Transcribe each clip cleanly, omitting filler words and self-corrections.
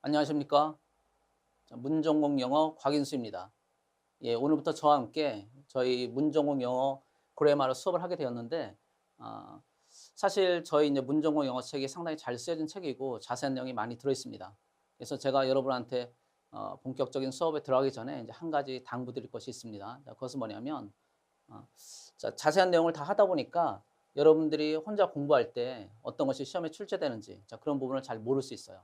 안녕하십니까? 자, 문전공 영어 곽인수입니다. 예, 오늘부터 저와 함께 저희 문전공 영어 그래마를 수업을 하게 되었는데, 아, 사실 저희 이제 문전공 영어 책이 상당히 잘 쓰여진 책이고 자세한 내용이 많이 들어 있습니다. 그래서 제가 여러분한테 본격적인 수업에 들어가기 전에 이제 한 가지 당부드릴 것이 있습니다. 자, 그것은 뭐냐면, 어, 자, 자세한 내용을 다 하다 보니까 여러분들이 혼자 공부할 때 어떤 것이 시험에 출제되는지, 자, 그런 부분을 잘 모를 수 있어요.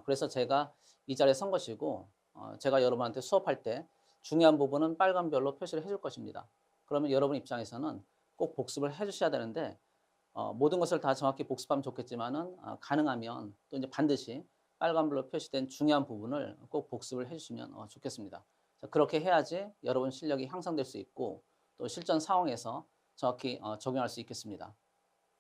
그래서 제가 이 자리에 선 것이고, 제가 여러분한테 수업할 때 중요한 부분은 빨간 별로 표시를 해줄 것입니다. 그러면 여러분 입장에서는 꼭 복습을 해주셔야 되는데, 모든 것을 다 정확히 복습하면 좋겠지만은, 가능하면 또 이제 반드시 빨간 별로 표시된 중요한 부분을 꼭 복습을 해주시면 좋겠습니다. 자, 그렇게 해야지 여러분 실력이 향상될 수 있고 또 실전 상황에서 정확히 적용할 수 있겠습니다.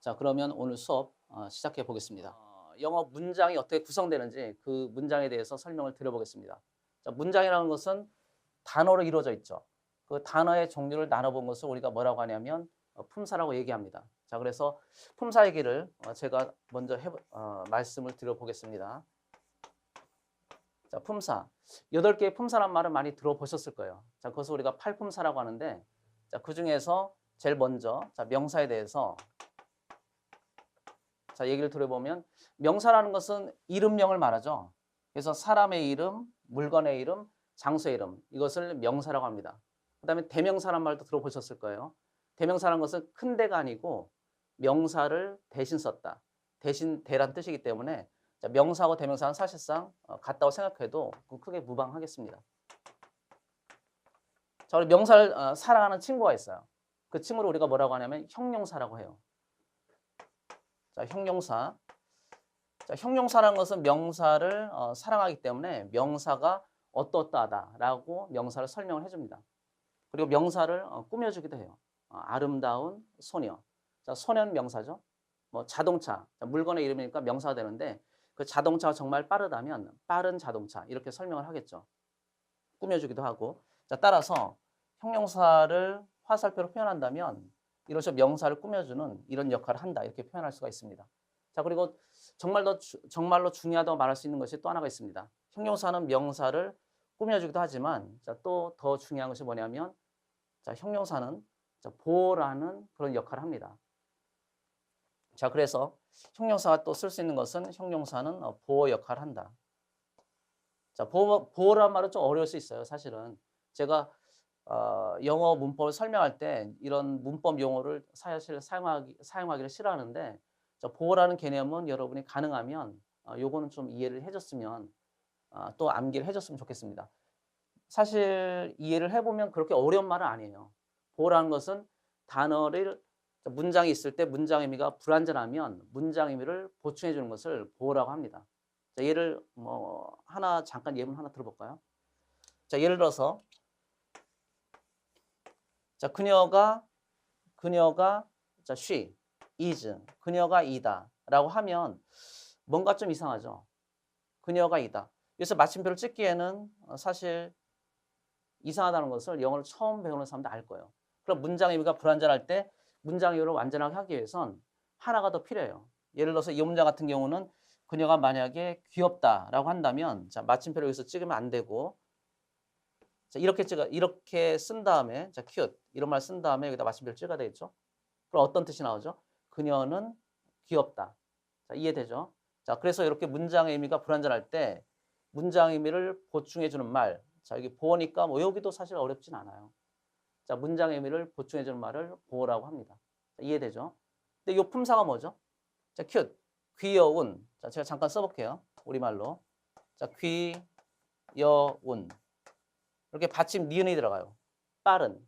자, 그러면 오늘 수업 시작해 보겠습니다. 영어 문장이 어떻게 구성되는지 그 문장에 대해서 설명을 드려보겠습니다. 자, 문장이라는 것은 단어로 이루어져 있죠. 그 단어의 종류를 나눠본 것을 우리가 뭐라고 하냐면 품사라고 얘기합니다. 자, 그래서 품사 얘기를 제가 먼저 말씀을 드려보겠습니다. 자, 품사. 8개의 품사란 말은 많이 들어보셨을 거예요. 자, 그것을 우리가 팔품사라고 하는데, 자, 그 중에서 제일 먼저 자, 명사에 대해서 자, 얘기를 들어보면 명사라는 것은 이름명을 말하죠. 그래서 사람의 이름, 물건의 이름, 장소의 이름 이것을 명사라고 합니다. 그다음에 대명사란 말도 들어보셨을 거예요. 대명사라는 것은 큰 대가 아니고 명사를 대신 썼다. 대신 대란 뜻이기 때문에 자, 명사하고 대명사는 사실상 같다고 생각해도 크게 무방하겠습니다. 자, 우리 명사를 사랑하는 친구가 있어요. 그 친구를 우리가 뭐라고 하냐면 형용사라고 해요. 자, 형용사. 자, 형용사라는 것은 명사를 사랑하기 때문에 명사가 어떠어떠하다라고 명사를 설명을 해줍니다. 그리고 명사를 꾸며주기도 해요. 아름다운 소녀. 자, 소년 명사죠. 뭐 자동차, 자, 물건의 이름이니까 명사가 되는데 그 자동차가 정말 빠르다면 빠른 자동차 이렇게 설명을 하겠죠. 꾸며주기도 하고. 자, 따라서 형용사를 화살표로 표현한다면 이런 식으로 명사를 꾸며주는 이런 역할을 한다 이렇게 표현할 수가 있습니다. 자, 그리고 정말로 중요하다고 말할 수 있는 것이 또 하나가 있습니다. 형용사는 명사를 꾸며주기도 하지만 또 더 중요한 것이 뭐냐면 자, 형용사는 보호라는 그런 역할을 합니다. 자, 그래서 형용사가 또 쓸 수 있는 것은 형용사는 보호 역할을 한다. 자, 보호란 말은 좀 어려울 수 있어요, 사실은. 제가 영어 문법을 설명할 때 이런 문법 용어를 사실 사용하기를 싫어하는데 보호라는 개념은 여러분이 가능하면 요거는 좀 이해를 해 줬으면 또 암기를 해 줬으면 좋겠습니다. 사실 이해를 해 보면 그렇게 어려운 말은 아니에요. 보호라는 것은 단어를 문장이 있을 때 문장 의미가 불완전하면 문장 의미를 보충해 주는 것을 보호라고 합니다. 자, 예를 잠깐 예문 하나 들어볼까요? 자, 예를 들어서 자, 그녀가 자, she is 그녀가 이다라고 하면 뭔가 좀 이상하죠. 그녀가 이다. 그래서 마침표를 찍기에는 사실 이상하다는 것을 영어를 처음 배우는 사람도 알 거예요. 그럼 문장 의미가 불완전할 때 문장 의미를 완전하게 하기 위해선 하나가 더 필요해요. 예를 들어서 이 문장 같은 경우는 그녀가 만약에 귀엽다라고 한다면 자, 마침표를 여기서 찍으면 안 되고 자, 이렇게 쓴 다음에 자, cute 이런 말 쓴 다음에 여기다 마침표를 찍어야 되겠죠? 그럼 어떤 뜻이 나오죠? 그녀는 귀엽다. 자, 이해되죠? 자, 그래서 이렇게 문장의 의미가 불완전할 때 문장의 의미를 보충해 주는 말. 자, 여기 보어니까 뭐 여기도 사실 어렵진 않아요. 자, 문장의 의미를 보충해 주는 말을 보어라고 합니다. 자, 이해되죠? 근데 이 품사가 뭐죠? 자, cute. 귀여운. 자, 제가 잠깐 써볼게요. 우리말로. 자, 귀여운. 이렇게 받침 니은이 들어가요. 빠른.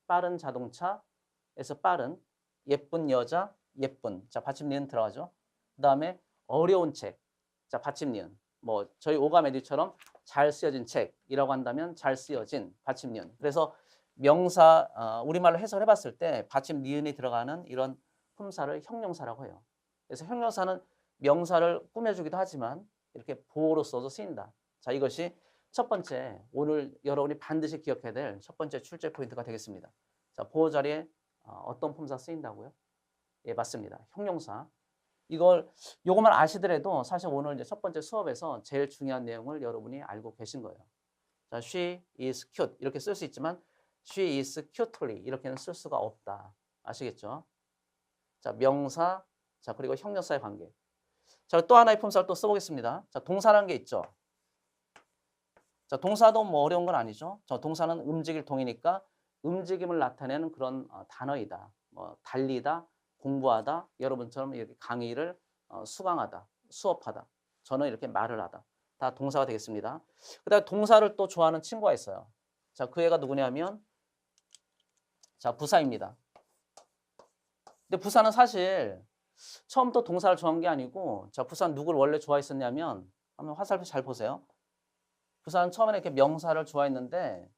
빠른 자동차에서 빠른. 예쁜 여자, 예쁜. 자, 받침 니은 들어가죠. 그 다음에 어려운 책. 자, 받침 니은. 뭐 저희 오가메디처럼 잘 쓰여진 책이라고 한다면 잘 쓰여진 받침 니은. 그래서 명사 우리말로 해석해 봤을 때 받침 니은이 들어가는 이런 품사를 형용사라고 해요. 그래서 형용사는 명사를 꾸며주기도 하지만 이렇게 보호로서도 쓰인다. 자, 이것이 첫 번째 오늘 여러분이 반드시 기억해야 될 첫 번째 출제 포인트가 되겠습니다. 자, 보호 자리에 어떤 품사 쓰인다고요? 예, 맞습니다. 형용사. 요것만 아시더라도 사실 오늘 이제 첫 번째 수업에서 제일 중요한 내용을 여러분이 알고 계신 거예요. 자, she is cute 이렇게 쓸 수 있지만 she is cutely 이렇게는 쓸 수가 없다. 아시겠죠? 자, 명사, 자, 그리고 형용사의 관계. 자, 또 하나의 품사를 또 써보겠습니다. 자, 동사라는 게 있죠. 자, 동사도 뭐 어려운 건 아니죠. 저 동사는 움직일 동이니까 움직임을 나타내는 그런 단어이다. 뭐 달리다, 공부하다, 여러분처럼 이렇게 강의를 수강하다, 수업하다. 저는 이렇게 말을 하다. 다 동사가 되겠습니다. 그다음에 동사를 또 좋아하는 친구가 있어요. 자, 그 애가 누구냐면 자, 부사입니다. 근데 부사는 사실 처음부터 동사를 좋아한 게 아니고 자, 부사는 누구를 원래 좋아했었냐면 한번 화살표 잘 보세요. 부사는 처음에는 이렇게 명사를 좋아했는데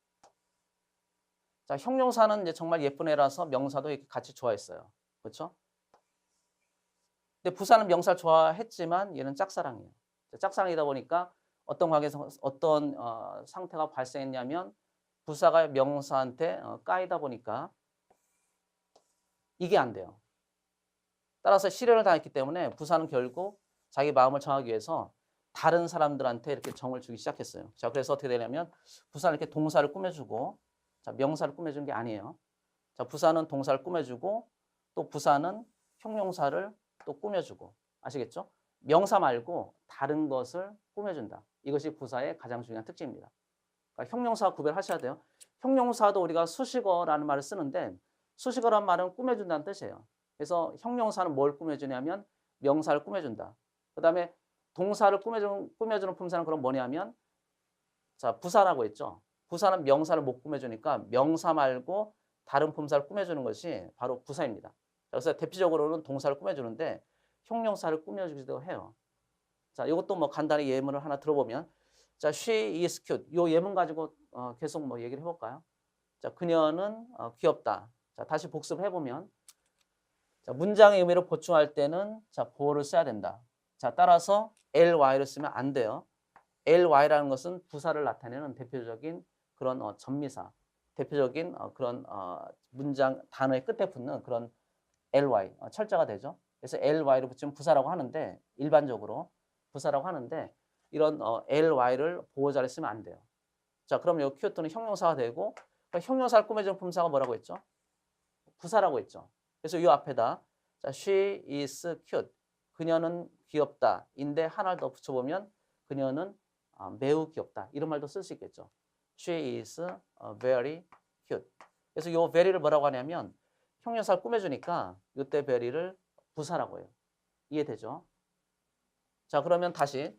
자, 형용사는 이제 정말 예쁜 애라서 명사도 이렇게 같이 좋아했어요. 그렇죠? 근데 부사는 명사를 좋아했지만 얘는 짝사랑이에요. 짝사랑이다 보니까 어떤 관계에서 어떤 상태가 발생했냐면 부사가 명사한테 까이다 보니까 이게 안 돼요. 따라서 실현을 당했기 때문에 부사는 결국 자기 마음을 정하기 위해서 다른 사람들한테 이렇게 정을 주기 시작했어요. 자, 그래서 어떻게 되냐면 부사는 이렇게 동사를 꾸며주고 자, 명사를 꾸며주는 게 아니에요. 자, 부사는 동사를 꾸며주고 또 부사는 형용사를 또 꾸며주고 아시겠죠? 명사 말고 다른 것을 꾸며준다. 이것이 부사의 가장 중요한 특징입니다. 그러니까 형용사와 구별하셔야 돼요. 형용사도 우리가 수식어라는 말을 쓰는데 수식어란 말은 꾸며준다는 뜻이에요. 그래서 형용사는 뭘 꾸며주냐면 명사를 꾸며준다. 그 다음에 동사를 꾸며주는 품사는 그럼 뭐냐면 자, 부사라고 했죠. 부사는 명사를 못 꾸며주니까 명사 말고 다른 품사를 꾸며주는 것이 바로 부사입니다. 그래서 대표적으로는 동사를 꾸며주는데 형용사를 꾸며주기도 해요. 자, 이것도 뭐 간단히 예문을 하나 들어보면 자, she is cute. 이 예문 가지고 계속 뭐 얘기를 해볼까요? 자, 그녀는 귀엽다. 자, 다시 복습해 보면 자, 문장의 의미를 보충할 때는 자, 보어를 써야 된다. 자, 따라서 ly를 쓰면 안 돼요. ly라는 것은 부사를 나타내는 대표적인 그런 전미사, 대표적인 그런 문장 단어의 끝에 붙는 그런 ly 철자가 되죠. 그래서 ly를 붙이면 부사라고 하는데 일반적으로 부사라고 하는데 이런 ly를 보호자를 쓰면 안 돼요. 자, 그럼 이 cute는 형용사가 되고 그러니까 형용사를 꾸며주는 품사가 뭐라고 했죠? 부사라고 했죠. 그래서 이 앞에다 자, she is cute. 그녀는 귀엽다. 인데 하나를 더 붙여보면 그녀는 매우 귀엽다. 이런 말도 쓸 수 있겠죠. She is very cute. 그래서 이 very를 뭐라고 하냐면 형용사를 꾸며주니까 이때 very를 부사라고 해요. 이해되죠? 자, 그러면 다시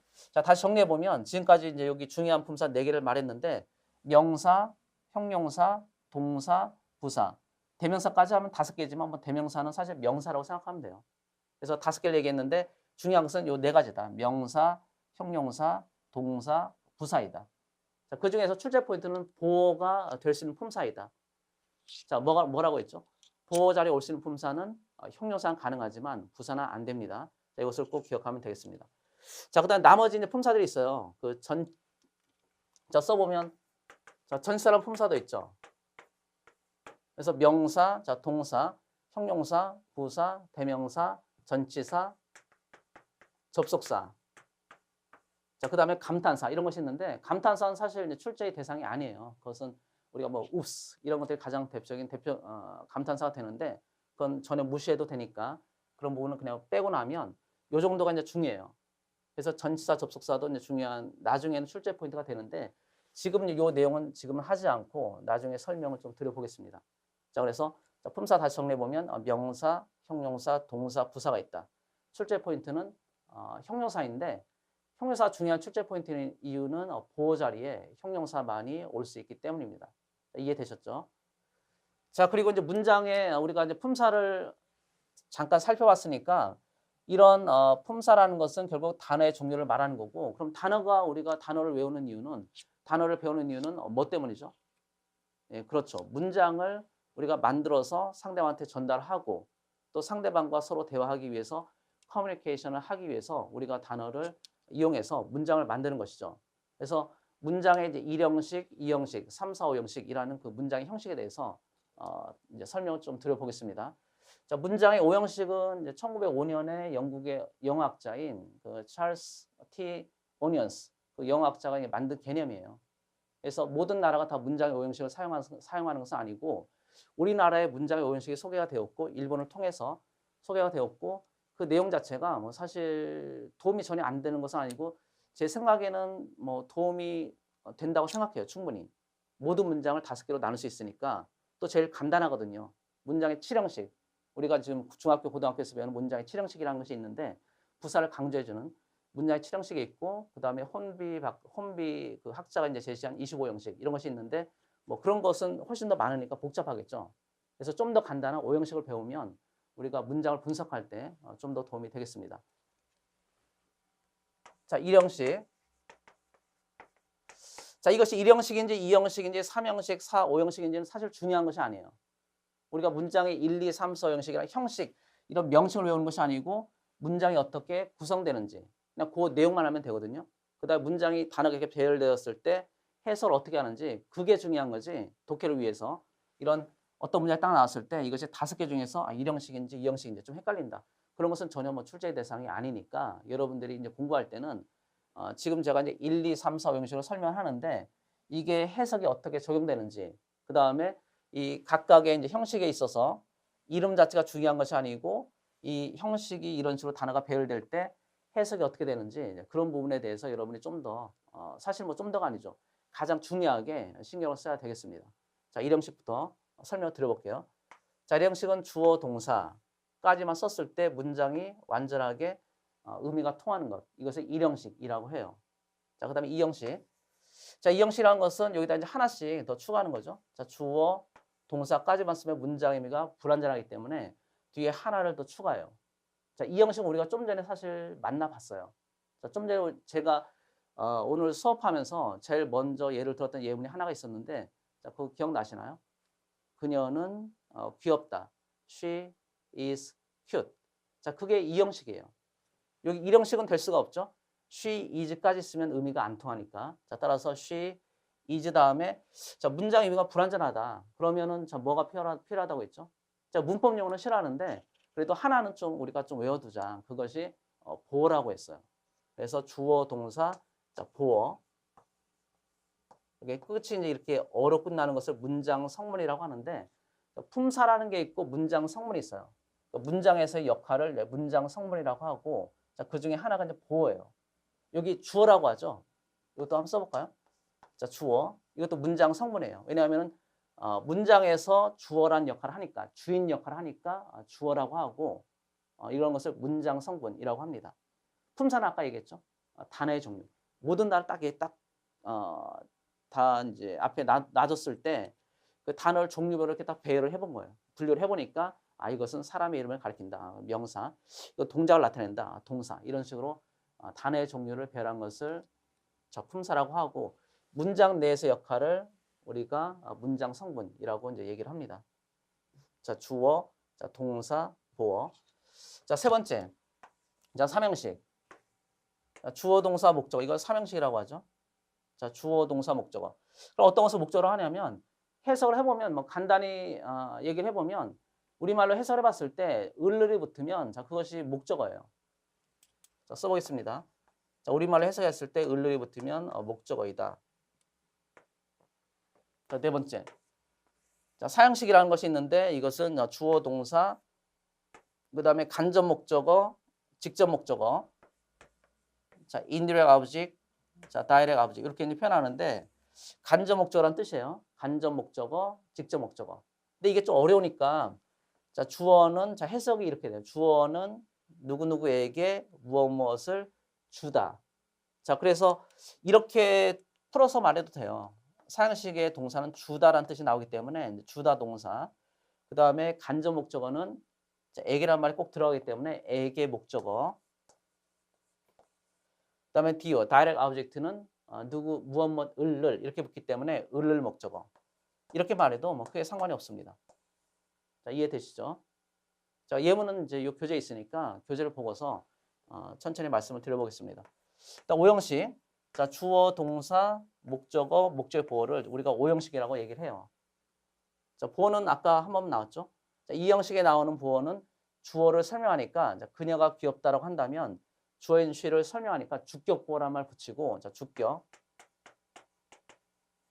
정리해보면 지금까지 이제 여기 중요한 품사 4개를 말했는데 명사, 형용사, 동사, 부사. 대명사까지 하면 5개지만 뭐 대명사는 사실 명사라고 생각하면 돼요. 그래서 5개를 얘기했는데 중요한 것은 요 4가지다. 명사, 형용사, 동사, 부사이다. 자, 그 중에서 출제 포인트는 보어가 될 수 있는 품사이다. 자, 뭐라고 했죠? 보어 자리에 올 수 있는 품사는 형용사는 가능하지만 부사는 안 됩니다. 자, 이것을 꼭 기억하면 되겠습니다. 자, 그다음 나머지 이제 품사들이 있어요. 자, 써보면 자, 전치사라는 품사도 있죠. 그래서 명사, 자, 동사, 형용사, 부사, 대명사, 전치사, 접속사. 자, 그다음에 감탄사 이런 것이 있는데 감탄사는 사실 이제 출제의 대상이 아니에요. 그것은 우리가 뭐 읍스 이런 것들이 가장 대표적인 감탄사가 되는데 그건 전혀 무시해도 되니까 그런 부분은 그냥 빼고 나면 요 정도가 이제 중요해요. 그래서 전치사, 접속사도 이제 중요한 나중에는 출제 포인트가 되는데 지금 요 내용은 지금은 하지 않고 나중에 설명을 좀 드려보겠습니다. 자, 그래서 품사 다시 정리해 보면 명사, 형용사, 동사, 부사가 있다. 출제 포인트는 형용사인데 형용사 중요한 출제 포인트의 이유는 보호 자리에 형용사만이 올 수 있기 때문입니다. 이해되셨죠? 자, 그리고 이제 문장에 우리가 이제 품사를 잠깐 살펴봤으니까 이런 품사라는 것은 결국 단어의 종류를 말하는 거고 그럼 우리가 단어를 배우는 이유는 뭐 때문이죠? 예, 그렇죠. 문장을 우리가 만들어서 상대방한테 전달하고 또 상대방과 서로 대화하기 위해서 커뮤니케이션을 하기 위해서 우리가 단어를 이용해서 문장을 만드는 것이죠. 그래서 문장의 이제 1형식, 2형식, 3, 4, 5형식이라는 그 문장의 형식에 대해서 이제 설명을 좀 드려보겠습니다. 자, 문장의 오형식은 이제 1905년에 영국의 영어학자인 그 찰스 T. 오니언스 그 영어학자가 만든 개념이에요. 그래서 모든 나라가 다 문장의 오형식을 사용하는 것은 아니고 우리나라의 문장의 오형식이 소개가 되었고 일본을 통해서 소개가 되었고 그 내용 자체가 뭐 사실 도움이 전혀 안 되는 것은 아니고 제 생각에는 뭐 도움이 된다고 생각해요. 충분히. 모든 문장을 5개로 나눌 수 있으니까 또 제일 간단하거든요. 문장의 7형식. 우리가 지금 중학교, 고등학교에서 배우는 문장의 7형식이라는 것이 있는데 부사를 강조해주는 문장의 7형식이 있고 그다음에 혼비 그 학자가 이제 제시한 25형식 이런 것이 있는데 뭐 그런 것은 훨씬 더 많으니까 복잡하겠죠. 그래서 좀 더 간단한 5형식을 배우면 우리가 문장을 분석할 때 좀 더 도움이 되겠습니다. 자, 1형식. 자, 이것이 1형식인지 2형식인지 3형식, 4, 5형식인지는 사실 중요한 것이 아니에요. 우리가 문장의 1, 2, 3, 4 형식이나 형식 이런 명칭을 외우는 것이 아니고 문장이 어떻게 구성되는지 그냥 그 내용만 하면 되거든요. 그다음에 문장이 단어가 이렇게 배열되었을 때 해석을 어떻게 하는지 그게 중요한 거지. 독해를 위해서 이런 어떤 문장이 딱 나왔을 때 이것이 5개 중에서 1형식인지 2형식인지 좀 헷갈린다. 그런 것은 전혀 뭐 출제의 대상이 아니니까 여러분들이 이제 공부할 때는 지금 제가 이제 1, 2, 3, 4 형식으로 설명하는데 이게 해석이 어떻게 적용되는지 그다음에 이 각각의 이제 형식에 있어서 이름 자체가 중요한 것이 아니고 이 형식이 이런 식으로 단어가 배열될 때 해석이 어떻게 되는지 그런 부분에 대해서 여러분이 좀 더 사실 뭐 좀 더가 아니죠. 가장 중요하게 신경을 써야 되겠습니다. 자, 1형식부터 설명을 드려볼게요. 자, 1형식은 주어 동사까지만 썼을 때 문장이 완전하게 의미가 통하는 것. 이것을 1형식이라고 해요. 자, 그다음에 2형식. 자, 2형식이라는 것은 여기다 이제 하나씩 더 추가하는 거죠. 자, 주어 동사까지만 쓰면 문장 의미가 불완전하기 때문에 뒤에 하나를 더 추가해요. 자, 2형식은 우리가 좀 전에 사실 만나봤어요. 자, 좀 전에 제가 오늘 수업하면서 제일 먼저 예를 들었던 예문이 하나가 있었는데 자, 그거 기억나시나요? 그녀는 귀엽다. She is cute. 자, 그게 2형식이에요. 여기 1형식은 될 수가 없죠. She is까지 쓰면 의미가 안 통하니까. 자, 따라서 she is 다음에 자, 문장 의미가 불완전하다. 그러면은 자, 뭐가 필요하다고 했죠? 자, 문법 용어는 싫어하는데 그래도 하나는 좀 우리가 좀 외워두자. 그것이 보어라고 했어요. 그래서 주어 동사 자, 보어. 이게 끝이 이제 이렇게 어로 끝나는 것을 문장 성문이라고 하는데 품사라는 게 있고 문장 성문이 있어요. 문장에서의 역할을 문장 성문이라고 하고 자, 그 중에 하나가 이제 보어예요. 여기 주어라고 하죠. 이것도 한번 써볼까요? 자, 주어. 이것도 문장 성문이에요. 왜냐하면 문장에서 주어란 역할을 하니까 주인 역할을 하니까 주어라고 하고 이런 것을 문장 성분이라고 합니다. 품사는 아까 얘기했죠. 단어의 종류. 모든 단어 다 이제 앞에 놔뒀을 때 그 단어를 종류별로 이렇게 딱 배열을 해본 거예요. 분류를 해보니까 이것은 사람의 이름을 가리킨다. 명사. 이거 동작을 나타낸다. 동사. 이런 식으로 단어의 종류를 배열한 것을 품사라고 하고 문장 내에서 역할을 우리가 문장 성분이라고 이제 얘기를 합니다. 자, 주어, 자, 동사, 보어. 자, 세 번째. 자, 3형식. 자, 주어, 동사, 목적어. 이걸 3형식이라고 하죠. 자, 주어, 동사, 목적어. 그럼 어떤 것을 목적으로 하냐면 해석을 해보면 뭐 간단히 얘기를 해보면 우리말로 해석을 해봤을 때 을을이 붙으면 자, 그것이 목적어예요. 자, 써보겠습니다. 자, 우리말로 해석했을 때 을을이 붙으면 목적어이다. 자, 네 번째. 자, 사형식이라는 것이 있는데 이것은 주어, 동사, 그 다음에 간접 목적어, 직접 목적어, 자, indirect object, 자, direct object 이렇게 이제 표현하는데 간접 목적어란 뜻이에요. 간접 목적어, 직접 목적어. 근데 이게 좀 어려우니까 자, 주어는 자, 해석이 이렇게 돼요. 주어는 누구누구에게 무엇을 주다. 자, 그래서 이렇게 풀어서 말해도 돼요. 사형식의 동사는 주다라는 뜻이 나오기 때문에 주다 동사. 그 다음에 간접 목적어는 에게란 말이 꼭 들어가기 때문에 에게 목적어. 그 다음에 디어, direct object는 무엇, 을을 이렇게 붙기 때문에 을을 목적어. 이렇게 말해도 뭐 크게 상관이 없습니다. 자, 이해되시죠? 자, 예문은 이제 이 교재에 있으니까 교재를 보고서 천천히 말씀을 드려보겠습니다. 일단 5형식. 자, 주어, 동사, 목적어, 목적의 보어를 우리가 5형식이라고 얘기를 해요. 자, 보어는 아까 한 번 나왔죠? 자, 이 형식에 나오는 보어는 주어를 설명하니까 자, 그녀가 귀엽다라고 한다면 주어인 she를 설명하니까 주격 보어란 말 붙이고 자, 주격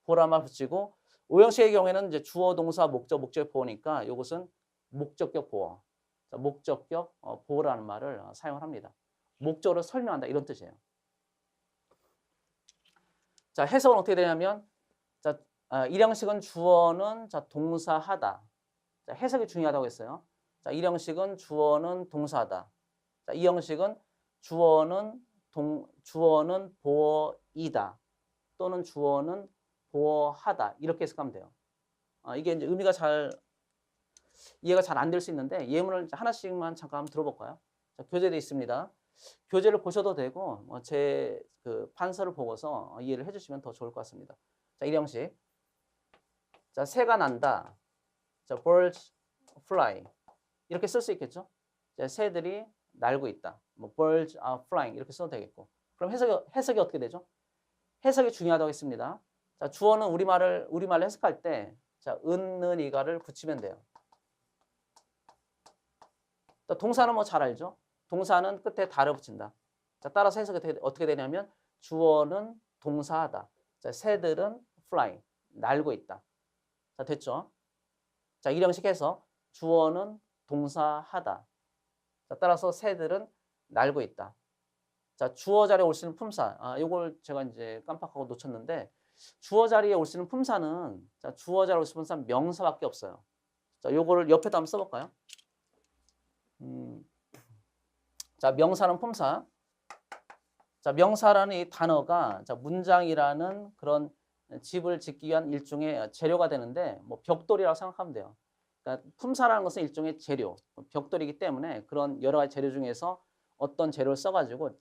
보어란 말 붙이고 오형식의 경우에는 이제 주어, 동사, 목적, 목적 보어니까 이것은 목적격 보어. 자, 목적격 보어라는 말을 사용을 합니다. 목적으로 설명한다 이런 뜻이에요. 자, 해석은 어떻게 되냐면 자, 이 형식은 주어는 자, 동사하다. 자, 해석이 중요하다고 했어요. 자, 이 형식은 주어는 동사하다. 자, 이 형식은 주어는 보어이다. 또는 주어는 보어하다. 이렇게 해석하면 돼요. 이게 이제 의미가 이해가 잘 안 될 수 있는데 예문을 하나씩만 잠깐 한번 들어볼까요? 자, 교재돼 있습니다. 교재를 보셔도 되고 제 그 판서를 보고서 이해를 해주시면 더 좋을 것 같습니다. 자, 이 형식. 자, 새가 난다. 자, birds fly. 이렇게 쓸 수 있겠죠? 자, 새들이 날고 있다. 뭐 birds are flying 이렇게 써도 되겠고. 그럼 해석이 어떻게 되죠? 해석이 중요하다고 했습니다. 자, 주어는 우리말로 해석할 때 자, 은는 이가를 붙이면 돼요. 자, 동사는 뭐 잘 알죠? 동사는 끝에 다를 붙인다. 자, 따라서 해석이 어떻게 되냐면 주어는 동사하다. 자, 새들은 fly, 날고 있다. 자, 됐죠? 자, 이 형식 해서 주어는 동사하다. 자, 따라서 새들은 날고 있다. 자, 주어 자리에 올 수 있는 품사. 이걸 제가 이제 깜빡하고 놓쳤는데 주어 자리에 올 수 있는 품사는 자, 주어 자리에 올 수 있는 품사는 명사밖에 없어요. 자, 요거를 옆에다 한번 써볼까요? 자, 명사는 품사. 자, 명사라는 이 단어가 자, 문장이라는 그런 집을 짓기 위한 일종의 재료가 되는데 뭐 벽돌이라고 생각하면 돼요. 그러니까 품사라는 것은 일종의 재료, 벽돌이기 때문에 그런 여러 가지 재료 중에서 어떤 재료를 써가지고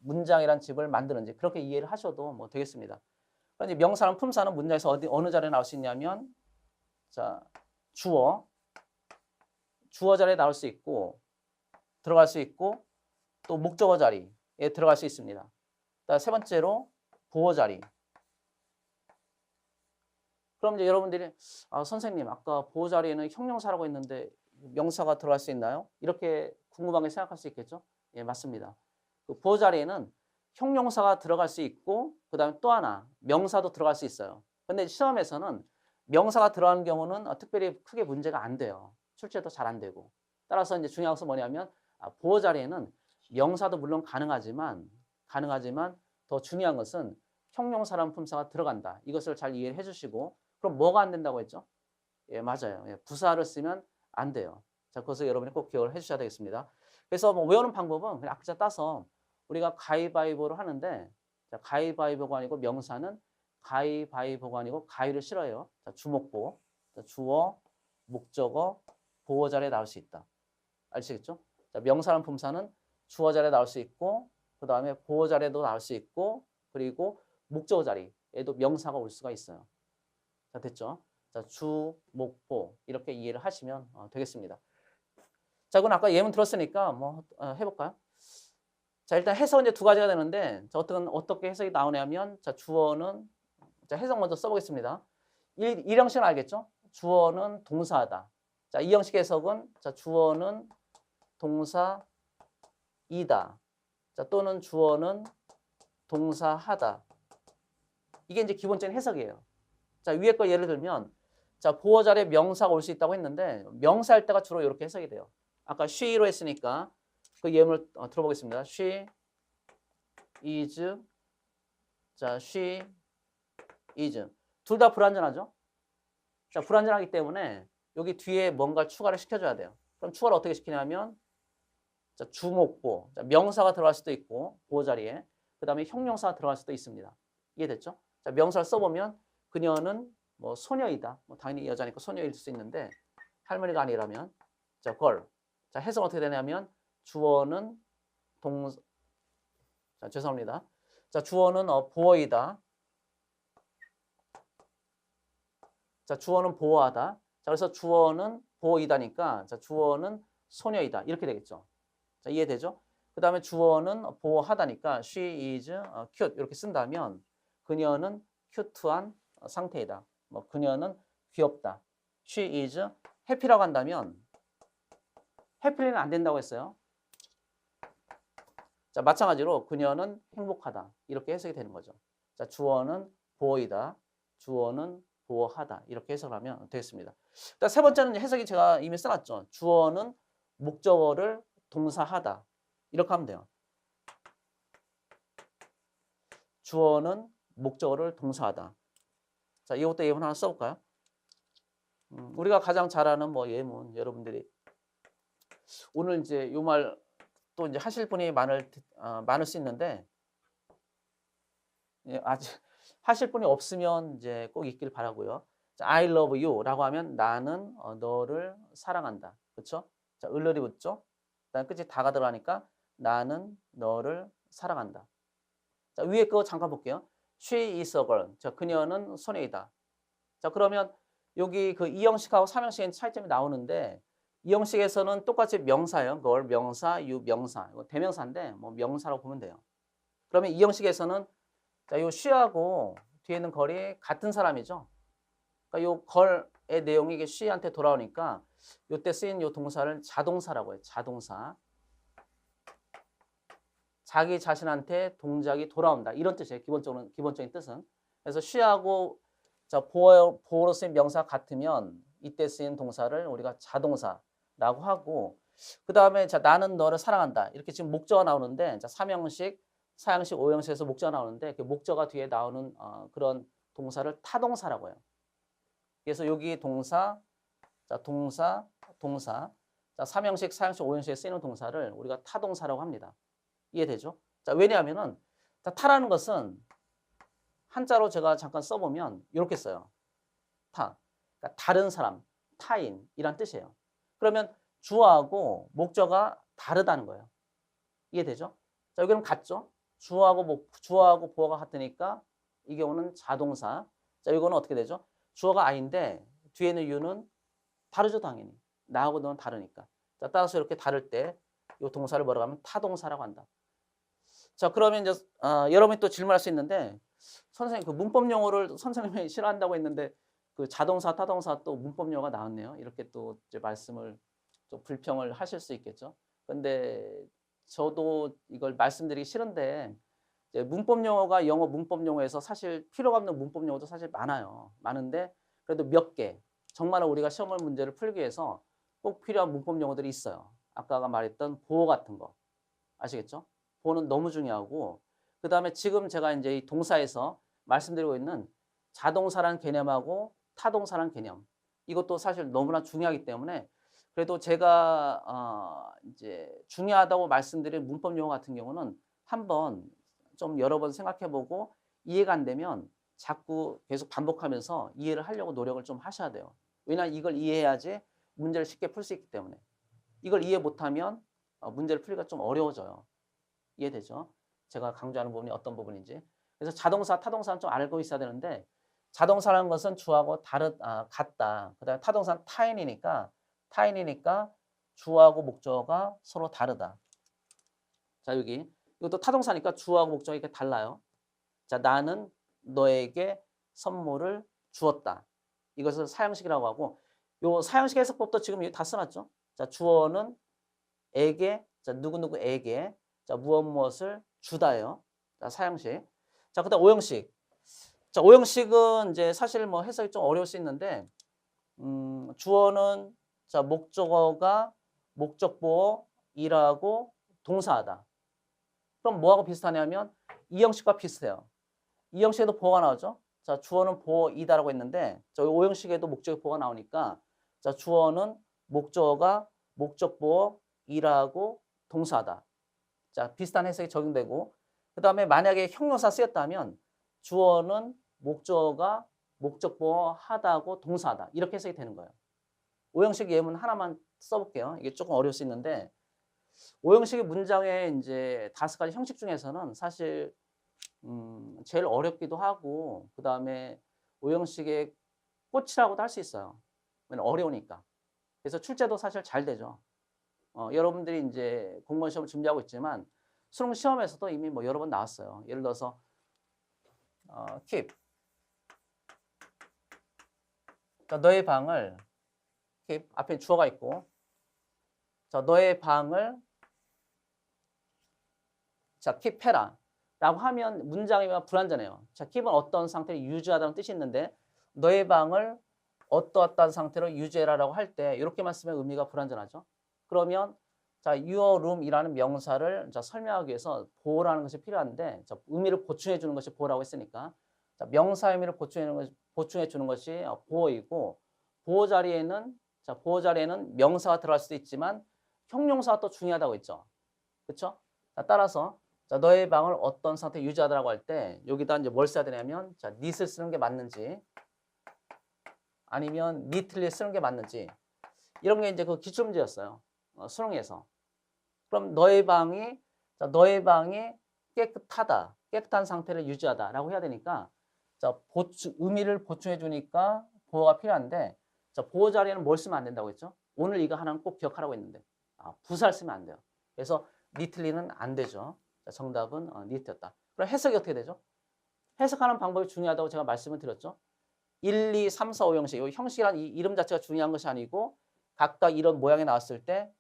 문장이란 집을 만드는지 그렇게 이해를 하셔도 뭐 되겠습니다. 그런데 명사는 품사는 문장에서 어느 자리에 나올 수 있냐면 자, 주어 자리에 나올 수 있고 들어갈 수 있고 또 목적어 자리에 들어갈 수 있습니다. 세 번째로 보어 자리. 그럼 이제 여러분들이 선생님 아까 보어 자리에는 형용사라고 했는데 명사가 들어갈 수 있나요? 이렇게 궁금하게 생각할 수 있겠죠? 예, 맞습니다. 그 보어 자리에는 형용사가 들어갈 수 있고 그다음에 또 하나 명사도 들어갈 수 있어요. 근데 시험에서는 명사가 들어가는 경우는 특별히 크게 문제가 안 돼요. 출제도 잘 안 되고. 따라서 이제 중요한 것은 뭐냐면 보어 자리에는 명사도 물론 가능하지만 더 중요한 것은 형용사라는 품사가 들어간다. 이것을 잘 이해해 주시고 그럼 뭐가 안 된다고 했죠? 예, 맞아요. 예, 부사를 쓰면 안 돼요. 자, 그것을 여러분이 꼭 기억을 해 주셔야 되겠습니다. 그래서 뭐 외우는 방법은 그냥 악자 따서 우리가 가위바위보를 하는데 자, 가위바위보가 아니고 명사는 가위바위보가 아니고 가위를 실어요. 자, 주목보. 자, 주어, 목적어, 보어 자리에 나올 수 있다. 아시겠죠? 자, 명사라는 품사는 주어 자리에 나올 수 있고 그 다음에 보어 자리에도 나올 수 있고 그리고 목적어 자리에도 명사가 올 수가 있어요. 자, 됐죠? 자, 주, 목, 보 이렇게 이해를 하시면 되겠습니다. 자, 그럼 아까 예문 들었으니까 뭐 해볼까요? 자, 일단 해석은 이제 두 가지가 되는데 자, 어떻게 해석이 나오냐면 자, 주어는 자, 해석 먼저 써보겠습니다. 이 형식은 알겠죠? 주어는 동사하다. 자, 이 형식 해석은 자, 주어는 동사이다. 자, 또는 주어는 동사하다. 이게 이제 기본적인 해석이에요. 자, 위에 거 예를 들면 자, 보어 자리에 명사가 올 수 있다고 했는데 명사할 때가 주로 이렇게 해석이 돼요. 아까 she로 했으니까 그 예문을 들어보겠습니다. She is 자, she is 둘 다 불완전하죠? 자, 불완전하기 때문에 여기 뒤에 뭔가를 추가를 시켜줘야 돼요. 그럼 추가를 어떻게 시키냐면 자, 주목보 자, 명사가 들어갈 수도 있고 보어 자리에 그 다음에 형용사가 들어갈 수도 있습니다. 이해됐죠? 자, 명사를 써보면 그녀는 뭐 소녀이다. 뭐 당연히 여자니까 소녀일 수 있는데 할머니가 아니라면 자, girl. 자, 해석은 어떻게 되냐면 주어는 자, 죄송합니다. 자, 주어는 보어이다. 자, 주어는 보어하다. 자, 그래서 주어는 보어이다니까 자, 주어는 소녀이다. 이렇게 되겠죠. 자, 이해되죠? 그 다음에 주어는 보어하다니까 she is cute 이렇게 쓴다면 그녀는 큐트한 상태이다. 뭐 그녀는 귀엽다. She is happy라고 한다면 해피리는 안 된다고 했어요. 자, 마찬가지로 그녀는 행복하다. 이렇게 해석이 되는 거죠. 자, 주어는 보이다. 주어는 보호하다. 이렇게 해석하면 되겠습니다. 자, 세 번째는 해석이 제가 이미 써놨죠. 주어는 목적어를 동사하다. 이렇게 하면 돼요. 주어는 목적어를 동사하다. 자, 이것도 예문 하나 써볼까요? 우리가 가장 잘 아는 뭐 예문, 여러분들이 오늘 이제 요 말 또 이제 하실 분이 많을 수 있는데, 예, 아직 하실 분이 없으면 이제 꼭 있길 바라고요. 자, I love you라고 하면 나는 너를 사랑한다. 그렇죠? 자, 을러리 붙죠? 그다음 끝이 다가 들어가니까 나는 너를 사랑한다. 자, 위에 거 잠깐 볼게요. She is a girl. 자, 그녀는 소녀이다. 자, 그러면 여기 그 이형식하고 삼형식의 차이점이 나오는데, 이형식에서는 똑같이 명사예요. 그걸 명사, 유명사. 이거 대명사인데 뭐 명사라고 보면 돼요. 그러면 이형식에서는 자, 요 she하고 뒤에 있는 걸이 같은 사람이죠. 그러니까 요 걸의 내용이 이게 she한테 돌아오니까 요때 쓰인 요 동사를 자동사라고 해요. 자동사. 자기 자신한테 동작이 돌아온다. 이런 뜻이에요. 기본적인 뜻은. 그래서 she하고 자, 보어로 쓰인 명사 같으면 이때 쓰인 동사를 우리가 자동사라고 하고, 그 다음에 자, 나는 너를 사랑한다. 이렇게 지금 목적어가 나오는데, 자, 3형식, 4형식, 5형식에서 목적어가 나오는데, 그 목적어가 뒤에 나오는 그런 동사를 타동사라고 해요. 그래서 여기 동사, 자, 동사. 자, 3형식, 4형식, 5형식에 쓰이는 동사를 우리가 타동사라고 합니다. 이해되죠? 자, 왜냐하면은, 자, 타라는 것은 한자로 제가 잠깐 써보면 이렇게 써요. 타. 그러니까 다른 사람, 타인이란 뜻이에요. 그러면 주어하고 목적어가 다르다는 거예요. 이해되죠? 자, 여기는 같죠? 주어하고 보어가 같으니까 이 경우는 자동사. 자, 이거는 어떻게 되죠? 주어가 I인데 뒤에 있는 U는 다르죠, 당연히. 나하고 너는 다르니까. 자, 따라서 이렇게 다를 때 이 동사를 뭐라고 하면 타동사라고 한다. 자, 그러면 이제 여러분이 또 질문할 수 있는데, 선생님 그 문법 용어를 선생님이 싫어한다고 했는데 그 자동사, 타동사 또 문법 용어가 나왔네요. 이렇게 또 이제 말씀을 좀 불평을 하실 수 있겠죠. 근데 저도 이걸 말씀드리기 싫은데, 이제 문법 용어가 영어 문법 용어에서 사실 필요가 없는 문법 용어도 사실 많아요. 많은데 그래도 몇 개, 정말 우리가 시험 문제를 풀기 위해서 꼭 필요한 문법 용어들이 있어요. 아까 말했던 보호 같은 거 아시겠죠? 보호는 너무 중요하고, 그 다음에 지금 제가 이제 이 동사에서 말씀드리고 있는 자동사라는 개념하고 타동사라는 개념, 이것도 사실 너무나 중요하기 때문에 그래도 제가 이제 중요하다고 말씀드린 문법 용어 같은 경우는 한번 좀 여러 번 생각해보고 이해가 안 되면 자꾸 계속 반복하면서 이해를 하려고 노력을 좀 하셔야 돼요. 왜냐하면 이걸 이해해야지 문제를 쉽게 풀 수 있기 때문에. 이걸 이해 못하면 문제를 풀기가 좀 어려워져요. 이해되죠? 제가 강조하는 부분이 어떤 부분인지. 그래서 자동사, 타동사는 좀 알고 있어야 되는데, 자동사라는 것은 주하고 같다. 그 다음에 타동사는 타인이니까 주하고 목적어가 서로 다르다. 자, 여기. 이것도 타동사니까 주하고 목적이 이렇게 달라요. 자, 나는 너에게 선물을 주었다. 이것을 사형식이라고 하고, 요 사형식 해석법도 지금 여기 다 써놨죠? 자, 주어는 에게, 자, 누구누구에게, 자, 무엇을 주다예요. 자, 사형식. 자, 그다음 오형식. 자, 오형식은 이제 사실 뭐 해석이 좀 어려울 수 있는데, 주어는 자, 목적어가 목적보어 일하고 동사하다. 그럼 뭐하고 비슷하냐면 이 형식과 비슷해요. 이 형식에도 보어가 나오죠. 자, 주어는 보어이다라고 했는데 저 오형식에도 목적의 보어가 나오니까 자, 주어는 목적어가 목적보어 일하고 동사하다. 자, 비슷한 해석이 적용되고, 그 다음에 만약에 형용사 쓰였다면 주어는 목적어가 목적보어 하다고 동사하다. 이렇게 해석이 되는 거예요. 오형식 예문 하나만 써볼게요. 이게 조금 어려울 수 있는데, 오형식의 문장의 이제 5가지 형식 중에서는 사실 제일 어렵기도 하고, 그 다음에 오형식의 꽃이라고도 할 수 있어요. 어려우니까. 그래서 출제도 사실 잘 되죠. 여러분들이 이제 공무원 시험을 준비하고 있지만 수능 시험에서도 이미 뭐 여러 번 나왔어요. 예를 들어서 keep. 그러니까 너의 방을 keep 앞에 주어가 있고, 자, 너의 방을 자, keep해라 라고 하면 문장이 불완전해요. 자, keep은 어떤 상태를 유지하다는 뜻이 있는데 너의 방을 어떠어떠한 상태로 유지해라라고 할 때 이렇게만 쓰면 의미가 불완전하죠. 그러면 자, your room이라는 명사를 자, 설명하기 위해서 보호라는 것이 필요한데 자, 의미를 보충해 주는 것이 보호라고 했으니까 자, 명사 의미를 보충해 주는 것이 보호이고 보호 자리에는 자, 보호 자리에는 명사가 들어갈 수도 있지만 형용사가 또 중요하다고 했죠. 그렇죠? 자, 따라서 자, 너의 방을 어떤 상태에 유지하다라고 할 때 여기다 이제 뭘 써야 되냐면 자, nit을 쓰는 게 맞는지 아니면 neatly 쓰는 게 맞는지 이런 게 이제 그 기출문제였어요. 수능에서. 그럼 너의 방이 자, 너의 방이 깨끗하다. 깨끗한 상태를 유지하다라고 해야 되니까 자, 의미를 보충해 주니까 보호가 필요한데 자, 보호 자리에는 뭘 쓰면 안 된다고 했죠? 오늘 이거 하나는 꼭 기억하라고 했는데 부사를 쓰면 안 돼요. 그래서 neatly는 안 되죠. 자, 정답은 neat였다. 그럼 해석이 어떻게 되죠? 해석하는 방법이 중요하다고 제가 말씀을 드렸죠. 1, 2, 3, 4, 5 형식. 이 형식이란 이 이름 자체가 중요한 것이 아니고 각각 이런 모양이 나왔을 때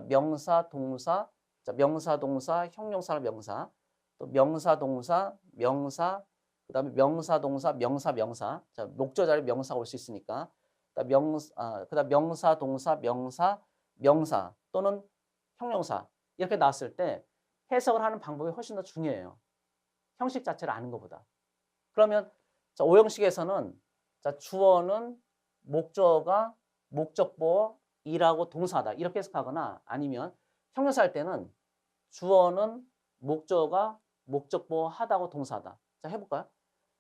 명사, 동사, 자, 명사, 동사, 형용사나 명사, 또 명사, 동사, 명사, 그다음에 명사, 동사, 명사, 명사. 자, 목적 자리에 명사가 올 수 있으니까. 그다음 명사, 동사, 명사, 명사 또는 형용사 이렇게 나왔을 때 해석을 하는 방법이 훨씬 더 중요해요. 형식 자체를 아는 것보다. 그러면 자, 5형식에서는 자, 주어는 목적어가 목적보어 이라고 동사다 이렇게 해석하거나 아니면 형용사 할 때는 주어는 목적어가 목적보어 하다고 동사다. 자, 해볼까요?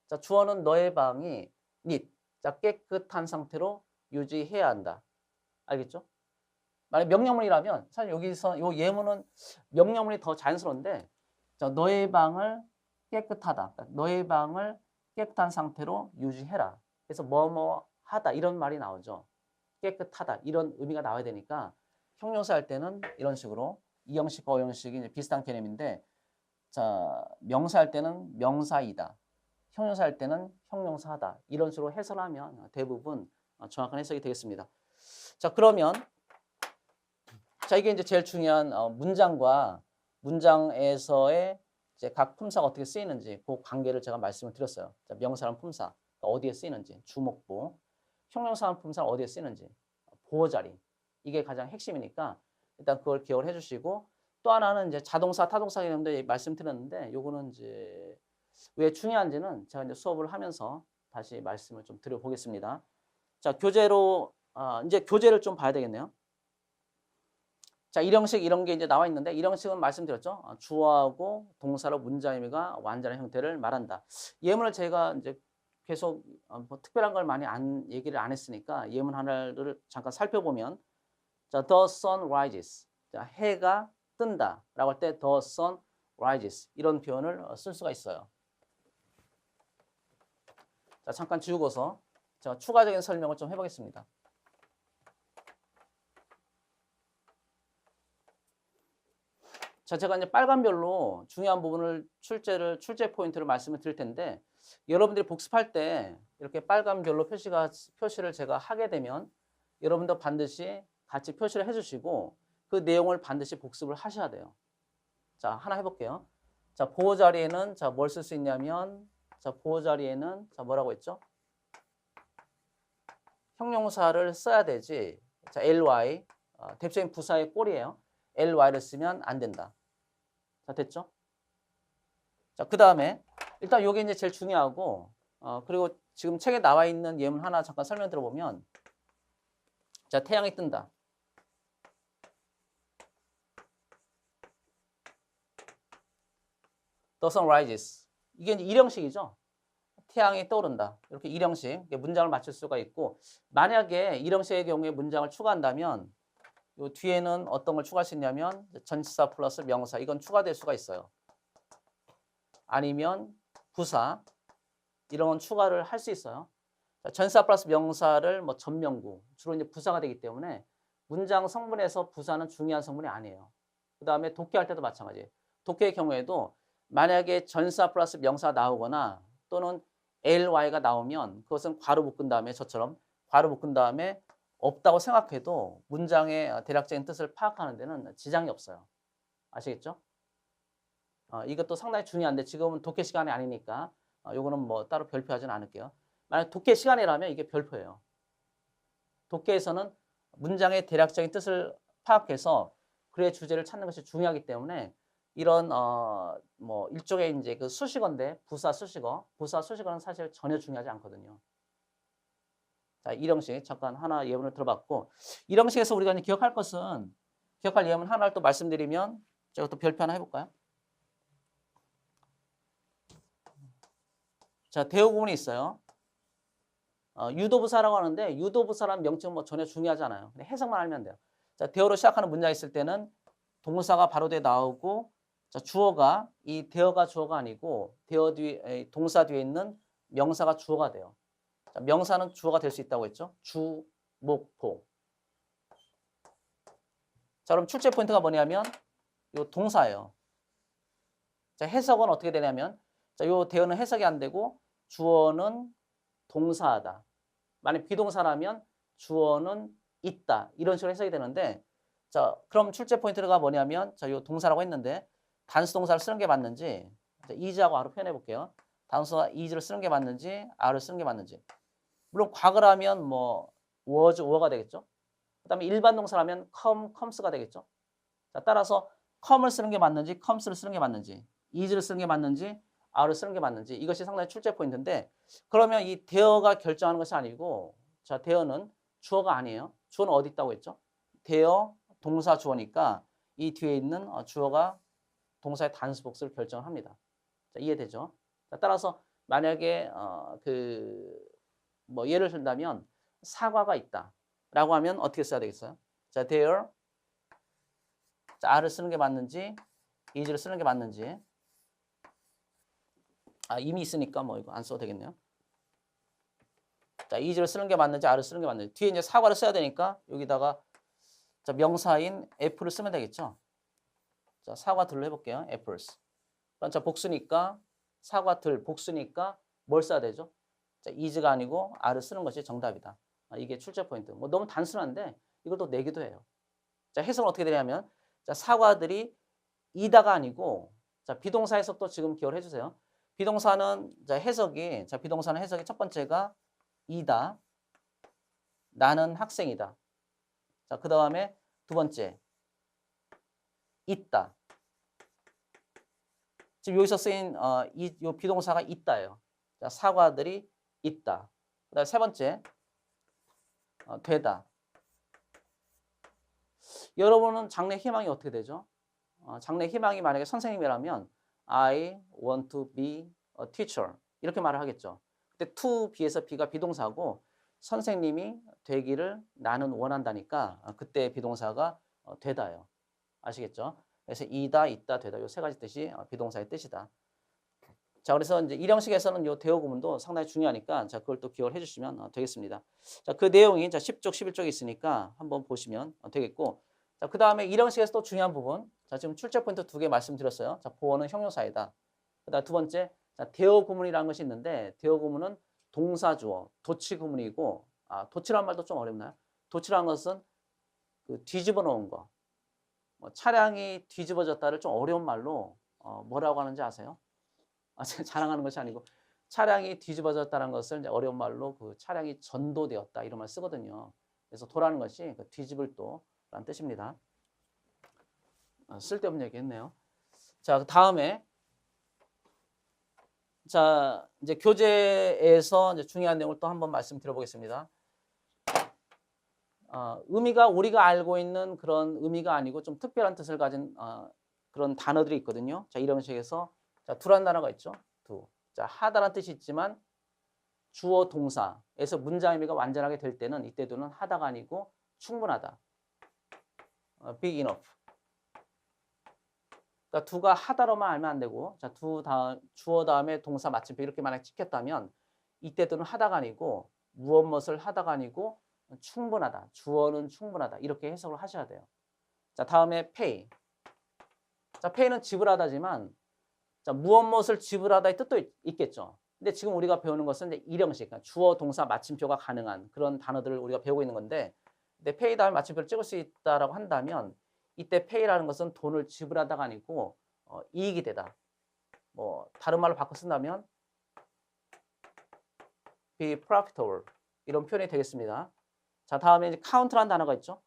자, 주어는 너의 방이 neat, 자, 깨끗한 상태로 유지해야 한다. 알겠죠? 만약 명령문이라면 사실 여기서 이 예문은 명령문이 더 자연스러운데 자, 너의 방을 깨끗하다. 그러니까 너의 방을 깨끗한 상태로 유지해라. 그래서 뭐뭐 하다 이런 말이 나오죠. 깨끗하다 이런 의미가 나와야 되니까 형용사 할 때는 이런 식으로 이 형식과 오 형식이 비슷한 개념인데 자, 명사 할 때는 명사이다. 형용사 할 때는 형용사하다. 이런 식으로 해설하면 대부분 정확한 해석이 되겠습니다. 자, 그러면 자, 이게 이제 제일 중요한 문장과 문장에서의 이제 각 품사가 어떻게 쓰이는지 그 관계를 제가 말씀을 드렸어요. 자, 명사랑 품사 어디에 쓰이는지 주목보, 형용사랑 품사는 어디에 쓰이는지 보호 자리 이게 가장 핵심이니까 일단 그걸 기억을 해주시고 또 하나는 이제 자동사, 타동사 개념도 말씀드렸는데 요거는 이제 왜 중요한지는 제가 이제 수업을 하면서 다시 말씀을 좀 드려보겠습니다. 자, 교재로 이제 교재를 좀 봐야 되겠네요. 자, 일형식 이런 게 이제 나와 있는데 일형식은 말씀드렸죠. 주어하고 동사로 문장 의미가 완전한 형태를 말한다. 예문을 제가 이제 계속 뭐 특별한 걸 많이 얘기를 안 했으니까 예문 하나를 잠깐 살펴보면 자, the sun rises. 자, 해가 뜬다 라고 할 때 the sun rises 이런 표현을 쓸 수가 있어요. 자, 잠깐 지우고서 제가 추가적인 설명을 좀 해보겠습니다. 자, 제가 이제 빨간 별로 중요한 부분을 출제 포인트를 말씀을 드릴 텐데 여러분들이 복습할 때 이렇게 빨간 별로 표시를 제가 하게 되면 여러분도 반드시 같이 표시를 해주시고 그 내용을 반드시 복습을 하셔야 돼요. 자, 하나 해볼게요. 자, 보호 자리에는 자, 뭘 쓸 수 있냐면 자, 보호 자리에는 자, 뭐라고 했죠? 형용사를 써야 되지. 자, ly 대표적인 부사의 꼴이에요. ly를 쓰면 안 된다. 자, 됐죠? 자, 그 다음에 일단 요게 이제 제일 중요하고 그리고 지금 책에 나와 있는 예문 하나 잠깐 설명 들어보면 자, 태양이 뜬다. The sun rises. 이게 이제 일형식이죠. 태양이 떠오른다. 이렇게 일형식 문장을 맞출 수가 있고 만약에 일형식의 경우에 문장을 추가한다면 요 뒤에는 어떤 걸 추가할 수 있냐면 전치사 플러스 명사 이건 추가될 수가 있어요. 아니면 부사 이런 건 추가를 할 수 있어요. 전치사 플러스 명사를 뭐 전명구 주로 이제 부사가 되기 때문에 문장 성분에서 부사는 중요한 성분이 아니에요. 그 다음에 독해할 때도 마찬가지예요. 독해의 경우에도 만약에 전치사 플러스 명사가 나오거나 또는 ly가 나오면 그것은 괄호 묶은 다음에 저처럼 괄호 묶은 다음에 없다고 생각해도 문장의 대략적인 뜻을 파악하는 데는 지장이 없어요. 아시겠죠? 이것도 상당히 중요한데 지금은 독해 시간이 아니니까 요거는 뭐 따로 별표하지는 않을게요. 만약 독해 시간이라면 이게 별표예요. 독해에서는 문장의 대략적인 뜻을 파악해서 글의 주제를 찾는 것이 중요하기 때문에 이런 뭐 일종의 이제 그 수식어인데 부사 수식어는 사실 전혀 중요하지 않거든요. 자, 일형식 잠깐 하나 예문을 들어봤고 일형식에서 우리가 이제 기억할 예문 하나를 또 말씀드리면 제가 또 별표 하나 해볼까요? 자, 대우 구문이 있어요. 유도부사라고 하는데 유도부사라는 명칭은 뭐 전혀 중요하지 않아요. 그냥 해석만 알면 돼요. 자, 대어로 시작하는 문장이 있을 때는 동사가 바로 뒤에 나오고 자, 주어가 이 대어가 주어가 아니고 대어 뒤에 동사 뒤에 있는 명사가 주어가 돼요. 자, 명사는 주어가 될 수 있다고 했죠. 주, 목, 보. 자, 그럼 출제 포인트가 뭐냐면 요 동사예요. 자, 해석은 어떻게 되냐면 자, 요 대어는 해석이 안 되고 주어는 동사하다. 만약 비동사라면 주어는 있다. 이런 식으로 해석이 되는데 자, 그럼 출제 포인트가 뭐냐면 자, 요 동사라고 했는데 단수 동사를 쓰는 게 맞는지 is하고 a로 표현해 볼게요. 단수가 is를 쓰는 게 맞는지 a를 쓰는 게 맞는지. 물론 과거라면 뭐 was, were가 되겠죠. 그다음에 일반 동사라면 comes가 되겠죠. 자, 따라서 come을 쓰는 게 맞는지 comes를 쓰는 게 맞는지 is를 쓰는 게 맞는지 a를 쓰는 게 맞는지 이것이 상당히 출제 포인트인데 그러면 이 대어가 결정하는 것이 아니고 자, 대어는 주어가 아니에요. 주어는 어디 있다고 했죠? 대어 동사 주어니까 이 뒤에 있는 주어가 동사의 단수 복수를 결정을 합니다. 자, 이해되죠? 자, 따라서 만약에 뭐 예를 들자면 사과가 있다라고 하면 어떻게 써야 되겠어요? 자, there 자, a를 쓰는 게 맞는지 is를 쓰는 게 맞는지 이미 있으니까 뭐 이거 안 써도 되겠네요. 자, is를 쓰는 게 맞는지 a를 쓰는 게 맞는지 뒤에 이제 사과를 써야 되니까 여기다가 자, 명사인 app를 쓰면 되겠죠. 자, 사과들로 해볼게요. apples. 그럼 자, 복수니까 사과들 복수니까 뭘 써야 되죠? 자, is가 아니고 a를 쓰는 것이 정답이다. 이게 출제 포인트. 뭐 너무 단순한데 이걸 또 내기도 해요. 자, 해석은 어떻게 되냐면 자, 사과들이 이다가 아니고 자, 비동사 해석도 지금 기억을 해주세요. 비동사는 비동사는 해석이 첫 번째가 이다. 나는 학생이다. 자, 그 다음에 두 번째 있다. 지금 여기서 쓰인 요 비동사가 있다예요. 자, 사과들이 있다. 그다음에 세 번째 되다. 여러분은 장래 희망이 어떻게 되죠? 장래 희망이 만약에 선생님이라면 I want to be a teacher 이렇게 말을 하겠죠. 근데 to be에서 be가 비동사고 선생님이 되기를 나는 원한다니까 그때 비동사가 되다예요. 아시겠죠? 그래서 이다, 있다, 되다 요 세 가지 뜻이 비동사의 뜻이다. 자, 그래서 이제 일형식에서는 요 대어 구문도 상당히 중요하니까 자, 그걸 또 기억을 해주시면 되겠습니다. 자, 그 내용이 자 10쪽, 11쪽에 있으니까 한번 보시면 되겠고, 자, 그 다음에 일형식에서 또 중요한 부분, 자, 지금 출제 포인트 2개 말씀드렸어요. 자, 보어는 형용사이다. 그다음 두 번째, 자, 대어 구문이라는 것이 있는데 대어 구문은 동사 주어, 도치 구문이고, 도치란 말도 좀 어렵나요? 도치란 것은 그 뒤집어 놓은 거. 차량이 뒤집어졌다를 좀 어려운 말로 뭐라고 하는지 아세요? 제가 자랑하는 것이 아니고 차량이 뒤집어졌다는 것을 이제 어려운 말로 그 차량이 전도되었다 이런 말 쓰거든요. 그래서 도라는 것이 그 뒤집을 도라는 뜻입니다. 쓸데없는 얘기했네요. 자, 그 다음에 자 이제 교재에서 이제 중요한 내용을 또 한번 말씀드려보겠습니다. 의미가 우리가 알고 있는 그런 의미가 아니고 좀 특별한 뜻을 가진 그런 단어들이 있거든요. 자, 이런 식에서 자, 두라는 단어가 있죠. 두. 자, 하다라는 뜻이 있지만 주어 동사에서 문장 의미가 완전하게 될 때는 이때 두는 하다가 아니고 충분하다. big enough. 그러니까 두가 하다로만 알면 안 되고 자, 주어 다음에 동사 마침표 이렇게 만약 찍혔다면 이때 두는 하다가 아니고 무엇을 하다가 아니고 충분하다. 주어는 충분하다. 이렇게 해석을 하셔야 돼요. 자, 다음에 pay. 자, pay는 지불하다지만 자, 무엇을 지불하다의 뜻도 있겠죠. 근데 지금 우리가 배우는 것은 이제 일형식, 그러니까 주어, 동사, 마침표가 가능한 그런 단어들을 우리가 배우고 있는 건데 근데 pay 다음에 마침표를 찍을 수 있다라고 한다면 이때 pay라는 것은 돈을 지불하다가 아니고 이익이 되다. 뭐 다른 말로 바꿔 쓴다면 be profitable 이런 표현이 되겠습니다. 자, 다음에 이제 count라는 단어가 있죠.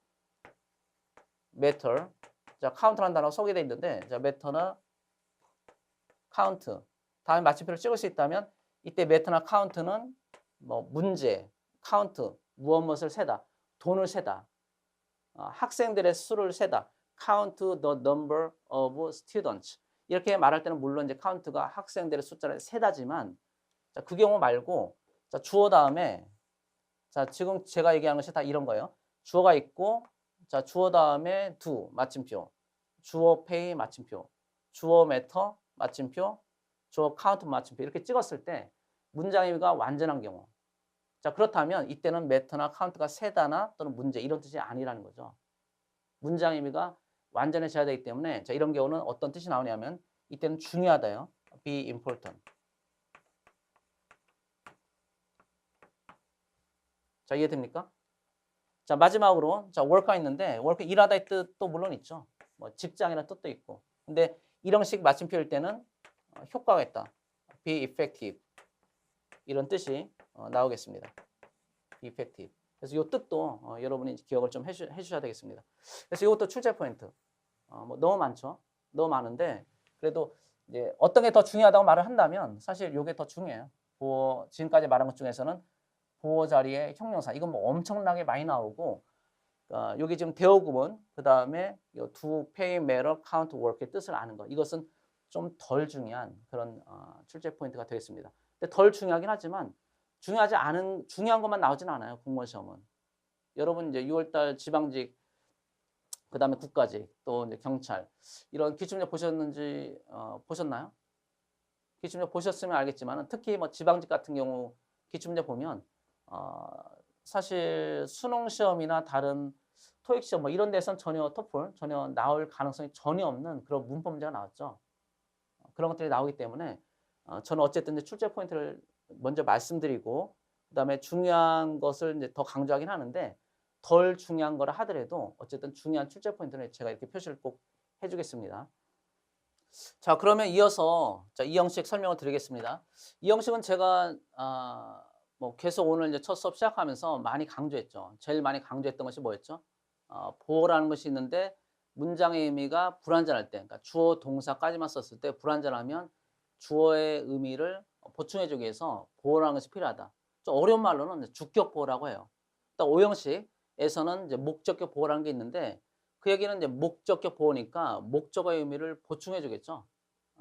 matter. 자, count라는 단어가 소개되어 있는데, 자, matter나 count. 다음에 마침표를 찍을 수 있다면, 이때 matter나 count는 뭐 문제, count, 무엇을 세다, 돈을 세다, 학생들의 수를 세다, count the number of students. 이렇게 말할 때는 물론 이제 count가 학생들의 숫자를 세다지만, 자, 그 경우 말고, 자, 주어 다음에, 자, 지금 제가 얘기하는 것이 다 이런 거예요. 주어가 있고, 자, 주어 다음에 do, 마침표. 주어 pay, 마침표. 주어 matter, 마침표. 주어 count, 마침표. 이렇게 찍었을 때 문장 의미가 완전한 경우. 자, 그렇다면 이때는 matter나 count가 세다나 또는 문제 이런 뜻이 아니라는 거죠. 문장 의미가 완전해져야 되기 때문에 자, 이런 경우는 어떤 뜻이 나오냐면 이때는 중요하다요. be important. 자, 이해됩니까? 자, 마지막으로, 자, work가 있는데, work 일하다의 뜻도 물론 있죠. 뭐, 직장이라는 뜻도 있고. 근데 이런 식 마침표일 때는 효과가 있다. be effective. 이런 뜻이 나오겠습니다. be effective. 그래서 이 뜻도 여러분이 기억을 좀 해주셔야 되겠습니다. 그래서 이것도 출제 포인트. 뭐, 너무 많죠. 너무 많은데, 그래도 이제 어떤 게 더 중요하다고 말을 한다면, 사실 이게 더 중요해요. 지금까지 말한 것 중에서는 보호 자리의 형용사 이건 뭐 엄청나게 많이 나오고 여기 지금 대어 구문 그 다음에 do, pay, matter, count, work의 뜻을 아는 것 이것은 좀 덜 중요한 그런 출제 포인트가 되겠습니다. 근데 덜 중요하긴 하지만 중요하지 않은 중요한 것만 나오진 않아요. 공무원 시험은. 여러분 이제 6월달 지방직 그 다음에 국가직 또 이제 경찰 이런 기출문제 보셨는지 보셨나요? 기출문제 보셨으면 알겠지만 특히 뭐 지방직 같은 경우 기출문제 보면 사실 수능 시험이나 다른 토익 시험 뭐 이런 데선 전혀 토플 전혀 나올 가능성이 전혀 없는 그런 문법 문제가 나왔죠. 그런 것들이 나오기 때문에 저는 어쨌든 이제 출제 포인트를 먼저 말씀드리고 그다음에 중요한 것을 이제 더 강조하긴 하는데 덜 중요한 거라 하더라도 어쨌든 중요한 출제 포인트는 제가 이렇게 표시를 꼭 해주겠습니다. 자, 그러면 이어서 자, 이 형식 설명을 드리겠습니다. 이 형식은 제가 뭐 계속 오늘 이제 첫 수업 시작하면서 많이 강조했죠. 제일 많이 강조했던 것이 뭐였죠? 보호라는 것이 있는데 문장의 의미가 불완전할 때, 그러니까 주어 동사까지만 썼을 때 불완전하면 주어의 의미를 보충해주기 위해서 보호라는 것이 필요하다. 좀 어려운 말로는 주격 보호라고 해요. 또 오형식에서는 이제 목적격 보호라는 게 있는데 그 얘기는 이제 목적격 보호니까 목적어의 의미를 보충해주겠죠.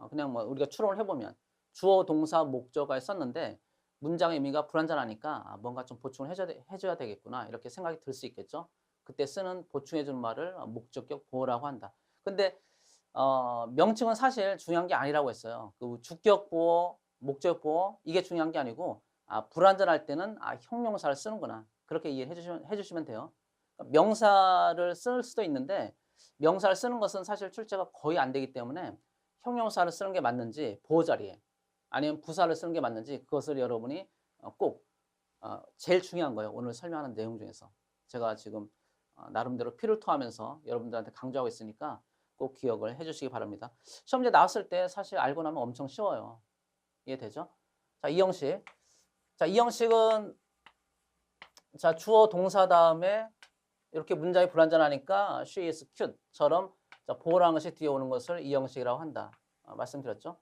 그냥 뭐 우리가 추론을 해보면 주어 동사 목적어에 썼는데 문장의 의미가 불완전하니까 뭔가 좀 보충을 해줘야 되겠구나 이렇게 생각이 들 수 있겠죠. 그때 쓰는 보충해주는 말을 목적격 보호라고 한다. 근데 명칭은 사실 중요한 게 아니라고 했어요. 그 주격 보호, 목적 보호 이게 중요한 게 아니고 불완전할 때는 형용사를 쓰는구나 그렇게 이해해 주시면 돼요. 명사를 쓸 수도 있는데 명사를 쓰는 것은 사실 출제가 거의 안 되기 때문에 형용사를 쓰는 게 맞는지 보호 자리에 아니면 부사를 쓰는 게 맞는지 그것을 여러분이 꼭 제일 중요한 거예요. 오늘 설명하는 내용 중에서. 제가 지금 나름대로 피를 토하면서 여러분들한테 강조하고 있으니까 꼭 기억을 해 주시기 바랍니다. 시험제 나왔을 때 사실 알고 나면 엄청 쉬워요. 이해되죠? 자, 이 형식. 자, 이 형식은 자, 주어 동사 다음에 이렇게 문장이 불완전하니까 she is cute처럼 보호라는 것이 뒤에 오는 것을 이 형식이라고 한다. 말씀드렸죠?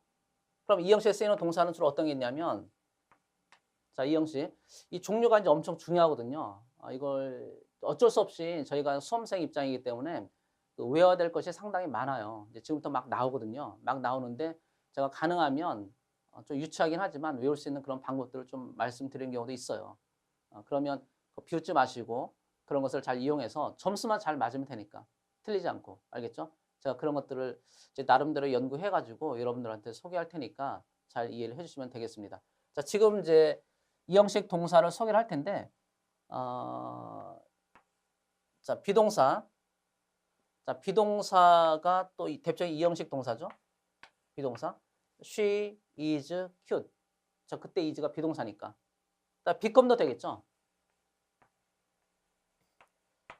그럼 이 형식에 쓰이는 동사는 주로 어떤 게 있냐면 자, 이 형식. 이 종류가 이제 엄청 중요하거든요. 이걸 어쩔 수 없이 저희가 수험생 입장이기 때문에 외워야 될 것이 상당히 많아요. 이제 지금부터 막 나오거든요. 막 나오는데 제가 가능하면 좀 유치하긴 하지만 외울 수 있는 그런 방법들을 좀 말씀드리는 경우도 있어요. 그러면 비웃지 마시고 그런 것을 잘 이용해서 점수만 잘 맞으면 되니까 틀리지 않고 알겠죠? 제가 그런 것들을 이제 나름대로 연구해가지고 여러분들한테 소개할 테니까 잘 이해를 해주시면 되겠습니다. 자, 지금 이제 이 형식 동사를 소개를 할 텐데 자, 비동사. 자, 비동사가 또 대표적인 이 형식 동사죠. 비동사. She is cute. 자, 그때 is가 비동사니까. become 도 되겠죠.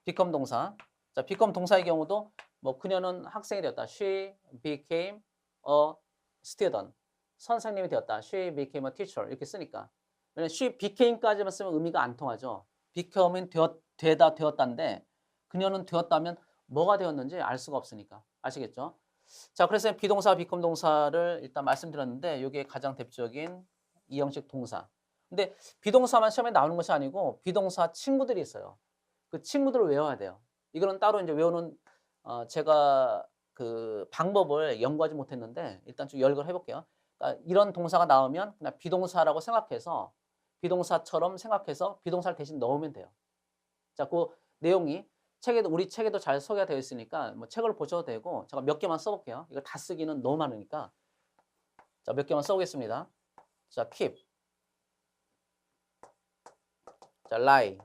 become 동사. 자, become 동사의 경우도 뭐 그녀는 학생이 되었다. She became a student. 선생님이 되었다. She became a teacher. 이렇게 쓰니까. 왜냐면 she became까지만 쓰면 의미가 안 통하죠. become은 되다, 되었다인데 그녀는 되었다면 뭐가 되었는지 알 수가 없으니까. 아시겠죠? 자, 그래서 비동사, become 동사를 일단 말씀드렸는데 이게 가장 대표적인 이형식 동사. 근데 비동사만 시험에 나오는 것이 아니고 비동사 친구들이 있어요. 그 친구들을 외워야 돼요. 이거는 따로 이제 외우는 제가 그 방법을 연구하지 못했는데 일단 좀 열거를 해볼게요. 그러니까 이런 동사가 나오면 그냥 비동사라고 생각해서 비동사처럼 생각해서 비동사를 대신 넣으면 돼요. 자, 그 내용이 책에도 우리 책에도 잘 소개가 되어 있으니까 뭐 책을 보셔도 되고 제가 몇 개만 써볼게요. 이거 다 쓰기는 너무 많으니까 자, 몇 개만 써보겠습니다. 자, keep, 자, lie,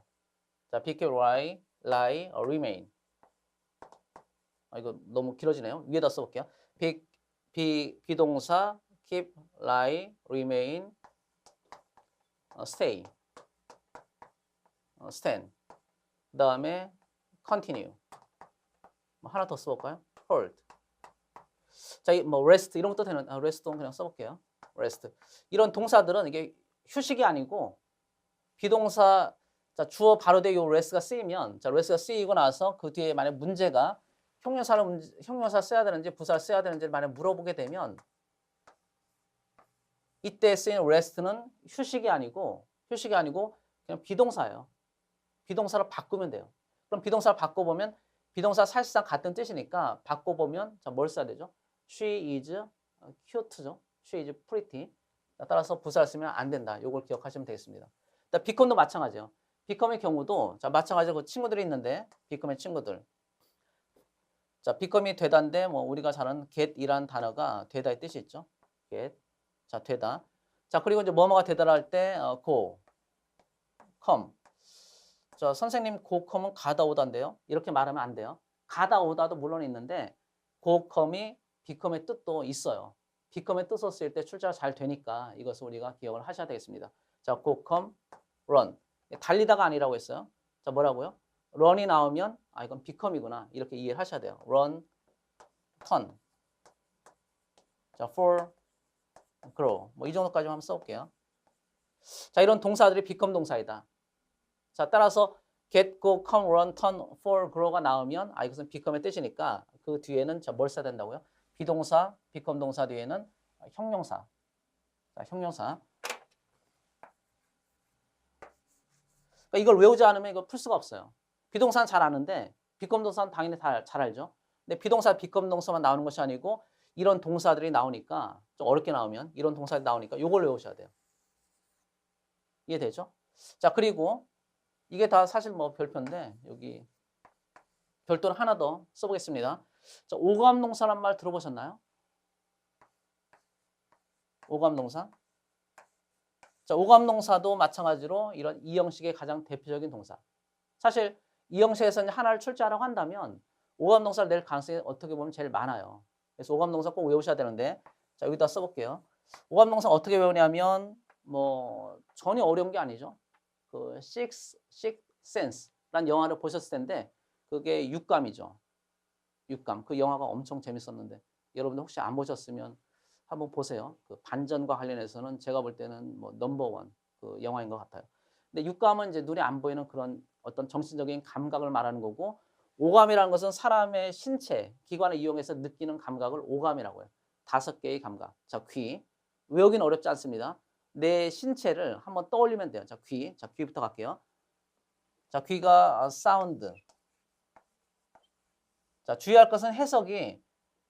자, pick, lie, remain. 이거 너무 길어지네요. 위에다 써볼게요. 비동사 keep, lie, remain, stay, stand. 그 다음에 continue. 뭐 하나 더 써볼까요? hold. 자, 뭐 rest 이런 것도 되는. rest도 그냥 써볼게요. rest. 이런 동사들은 이게 휴식이 아니고 비동사 자, 주어 바로 뒤에 요 rest가 쓰이면 자, rest가 쓰이고 나서 그 뒤에 만약 문제가 형용사 써야 되는지 부사를 써야 되는지 만약 물어보게 되면 이때 쓰이는 rest는 휴식이 아니고 그냥 비동사예요. 비동사로 바꾸면 돼요. 그럼 비동사를 바꿔보면 비동사 사실상 같은 뜻이니까 바꿔보면 자, 뭘 써야 되죠? She is cute죠. She is pretty. 따라서 부사를 쓰면 안 된다. 이걸 기억하시면 되겠습니다. become도 마찬가지예요. become의 경우도 자, 마찬가지로 그 친구들이 있는데 become의 친구들. 자, become이 되다인데 뭐 우리가 잘 아는 get이란 단어가 되다의 뜻이 있죠. get. 자, 되다. 자, 그리고 이제 뭐뭐가 되다라 할 때 go, come. 자, 선생님 go, come은 가다 오다인데요. 이렇게 말하면 안 돼요. 가다 오다도 물론 있는데 go, come이 become의 뜻도 있어요. become의 뜻을 쓸 때 출제가 잘 되니까 이것을 우리가 기억을 하셔야 되겠습니다. 자, go, come, run. 달리다가 아니라고 했어요. 자, 뭐라고요? run이 나오면 이건 become이구나. 이렇게 이해를 하셔야 돼요. run, turn. 자, for, grow. 뭐 이 정도까지 한번 써볼게요. 자, 이런 동사들이 become 동사이다. 자, 따라서 get, go, come, run, turn, for, grow가 나오면 이것은 become의 뜻이니까 그 뒤에는 자, 뭘 써야 된다고요? 비동사, become 동사 뒤에는 형용사. 자, 형용사. 그러니까 이걸 외우지 않으면 이거 풀 수가 없어요. 비동사는 잘 아는데 become 동사는 당연히 잘 알죠. 근데 비동사, become 동사만 나오는 것이 아니고 이런 동사들이 나오니까 좀 어렵게 나오면 이런 동사들이 나오니까 이걸 외우셔야 돼요. 이해되죠? 자, 그리고 이게 다 사실 뭐 별표인데 여기 별도는 하나 더 써보겠습니다. 자, 오감동사란 말 들어보셨나요? 오감동사. 자, 오감동사도 마찬가지로 이런 이 형식의 가장 대표적인 동사. 사실 이 형식에서 하나를 출제하라고 한다면 오감동사를 낼 가능성이 어떻게 보면 제일 많아요. 그래서 오감동사 꼭 외우셔야 되는데 자, 여기다 써볼게요. 오감동사 어떻게 외우냐면 뭐 전혀 어려운 게 아니죠. 그 Sixth Sense라는 영화를 보셨을 텐데 그게 육감이죠. 육감. 그 영화가 엄청 재밌었는데 여러분들 혹시 안 보셨으면 한번 보세요. 그 반전과 관련해서는 제가 볼 때는 뭐 넘버원 그 영화인 것 같아요. 근데 육감은 이제 눈에 안 보이는 그런 어떤 정신적인 감각을 말하는 거고 오감이라는 것은 사람의 신체, 기관을 이용해서 느끼는 감각을 오감이라고 해요. 5개의 감각. 자, 귀. 외우기는 어렵지 않습니다. 내 신체를 한번 떠올리면 돼요. 자, 귀. 자, 귀부터 갈게요. 자, 귀가 사운드. 자, 주의할 것은 해석이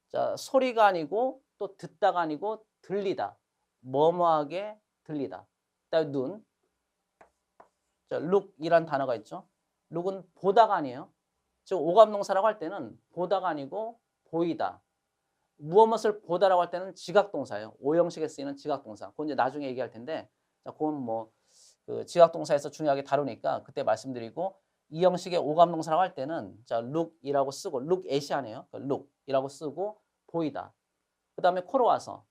자, 소리가 아니고 또 듣다가 아니고 들리다. 뭐뭐하게 들리다. 그다음에 눈. 자, look이란 단어가 있죠. look은 보다가 아니에요. 즉 오감동사라고 할 때는 보다가 아니고 보이다. 무엇을 보다라고 할 때는 지각동사예요. 오형식에 쓰이는 지각동사. 그건 이제 나중에 얘기할 텐데, 자, 그건 뭐 그 지각동사에서 중요하게 다루니까 그때 말씀드리고 이 형식의 오감동사라고 할 때는 자, look이라고 쓰고 look at이 아니에요. look이라고 쓰고 보이다. 그 다음에 코로 와서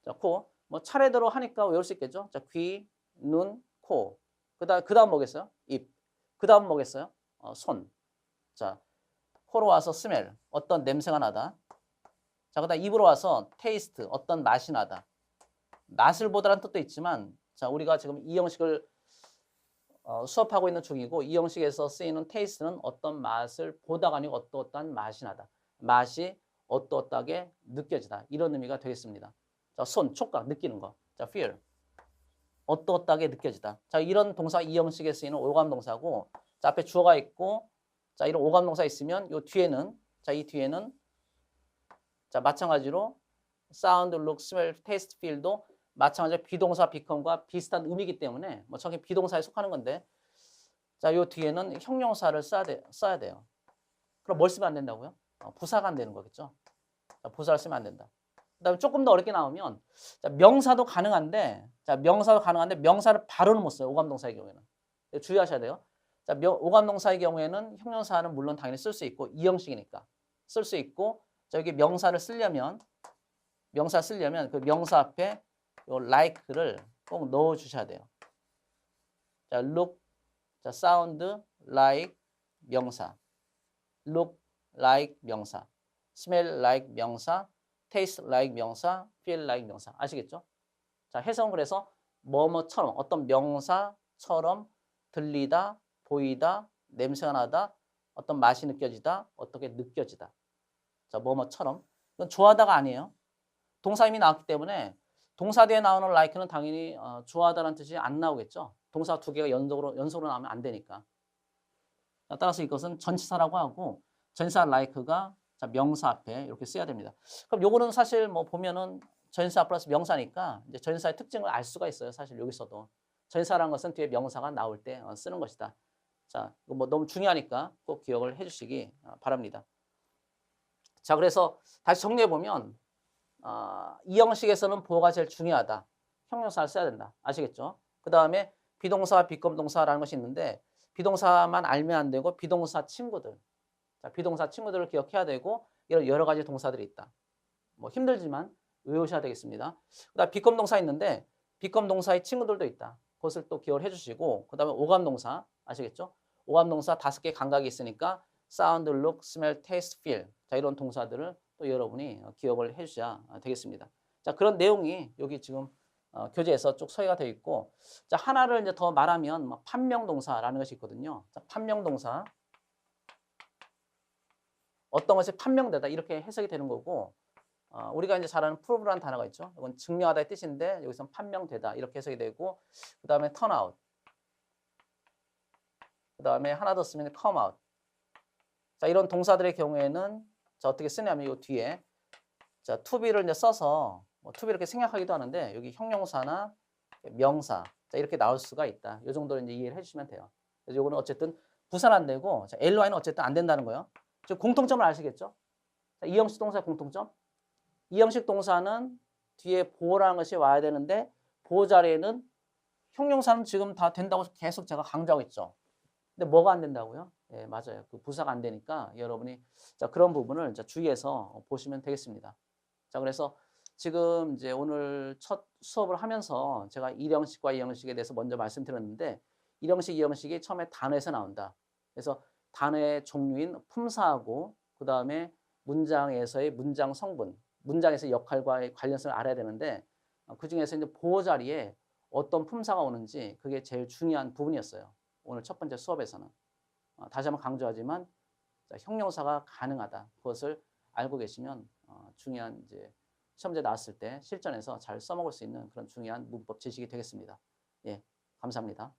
자, 코. 뭐 차례대로 하니까 외울 수 있겠죠. 자, 귀, 눈, 코. 그 다음 뭐겠어요? 입. 그 다음 뭐겠어요? 손. 자, 코로 와서 스멜, 어떤 냄새가 나다. 자, 그다음 입으로 와서 테이스트, 어떤 맛이 나다. 맛을 보다라는 뜻도 있지만, 자, 우리가 지금 이 형식을 수업하고 있는 중이고, 이 형식에서 쓰이는 테이스트는 어떤 맛을 보다가 아니고 어떠한 맛이 나다. 맛이 어떠하게 느껴지다. 이런 의미가 되겠습니다. 자, 손, 촉각, 느끼는 거. 자, feel. 어떠하게 느껴지다. 자, 이런 동사 이 형식에 쓰이는 오감 동사고, 자, 앞에 주어가 있고, 자, 이런 오감 동사 있으면 요 뒤에는, 자, 이 뒤에는, 자, 마찬가지로 sound, look, smell, taste, feel도 마찬가지로 비동사 become과 비슷한 의미이기 때문에 뭐 저게 비동사에 속하는 건데, 자, 요 뒤에는 형용사를 써야 돼요. 그럼 뭘 쓰면 안 된다고요? 부사가 안 되는 거겠죠. 자, 부사를 쓰면 안 된다. 그다음에 조금 더 어렵게 나오면, 자, 명사도 가능한데, 자, 명사도 가능한데 명사를 바로는 못 써요. 오감동사의 경우에는. 주의하셔야 돼요. 자, 오감동사의 경우에는 형용사는 물론 당연히 쓸 수 있고 이 형식이니까 쓸 수 있고, 자, 여기 명사 쓰려면 그 명사 앞에 요 like를 꼭 넣어 주셔야 돼요. 자, look, 자, sound like 명사, look like 명사, smell like 명사, taste like 명사, feel like 명사. 아시겠죠? 자, 해석은 그래서 뭐뭐처럼, 어떤 명사처럼 들리다, 보이다, 냄새가 나다, 어떤 맛이 느껴지다, 어떻게 느껴지다. 자, 뭐뭐처럼. 이건 좋아하다가 아니에요. 동사 이미 나왔기 때문에 동사 뒤에 나오는 like는 당연히 좋아하다라는 뜻이 안 나오겠죠. 동사 두 개가 연속으로 나오면 안 되니까. 자, 따라서 이것은 전치사라고 하고, 전치사 like가, 자, 명사 앞에 이렇게 써야 됩니다. 그럼 요거는 사실 뭐 보면은 전치사 플러스 명사니까 이제 전치사의 특징을 알 수가 있어요. 사실 여기서도. 전치사라는 것은 뒤에 명사가 나올 때 쓰는 것이다. 자, 이거 뭐 너무 중요하니까 꼭 기억을 해 주시기 바랍니다. 자, 그래서 다시 정리해 보면, 이 형식에서는 보호가 제일 중요하다. 형용사를 써야 된다. 아시겠죠? 그 다음에 비동사와 비검동사라는 것이 있는데, 비동사만 알면 안 되고 비동사 친구들. 자, 비동사 친구들을 기억해야 되고, 이런 여러 가지 동사들이 있다. 뭐 힘들지만 외우셔야 되겠습니다. 그다음 비검동사 있는데 비검동사의 친구들도 있다. 그것을 또 기억을 해주시고, 그 다음에 오감동사 아시겠죠? 오감동사 5개 감각이 있으니까 sound, look, smell, taste, feel. 자, 이런 동사들을 또 여러분이 기억을 해주셔야 되겠습니다. 자, 그런 내용이 여기 지금 교재에서 쭉 소개가 되어 있고, 자, 하나를 이제 더 말하면 뭐 판명동사라는 것이 있거든요. 자, 판명동사. 어떤 것이 판명되다 이렇게 해석이 되는 거고, 우리가 이제 잘 아는 prove라는 단어가 있죠. 이건 증명하다의 뜻인데 여기서는 판명되다 이렇게 해석이 되고, 그 다음에 turn out, 그 다음에 하나 더 쓰면 come out. 자, 이런 동사들의 경우에는 자, 어떻게 쓰냐면 이 뒤에 자, to be를 이제 써서 뭐 to be 이렇게 생략하기도 하는데 여기 형용사나 명사, 자, 이렇게 나올 수가 있다. 이 정도로 이제 이해를 해주시면 돼요. 그래서 요거는 어쨌든 부사는 안 되고, 자, ly는 어쨌든 안 된다는 거예요. 즉 공통점을 아시겠죠? 자, 이 형식 동사의 공통점. 이 형식 동사는 뒤에 보호라는 것이 와야 되는데 보호 자리에는 형용사는 지금 다 된다고 계속 제가 강조하고 있죠. 근데 뭐가 안 된다고요? 예, 맞아요. 그 부사가 안 되니까 여러분이 자, 그런 부분을 자, 주의해서 보시면 되겠습니다. 자, 그래서 지금 이제 오늘 첫 수업을 하면서 제가 1형식과 2형식에 대해서 먼저 말씀드렸는데, 1형식, 2형식이 처음에 단어에서 나온다. 그래서 단어의 종류인 품사하고 그 다음에 문장에서의 문장 성분, 문장에서의 역할과의 관련성을 알아야 되는데, 그 중에서 이제 보호 자리에 어떤 품사가 오는지 그게 제일 중요한 부분이었어요. 오늘 첫 번째 수업에서는. 다시 한번 강조하지만, 자, 형용사가 가능하다. 그것을 알고 계시면 중요한 이제 시험제 나왔을 때 실전에서 잘 써먹을 수 있는 그런 중요한 문법 지식이 되겠습니다. 예, 감사합니다.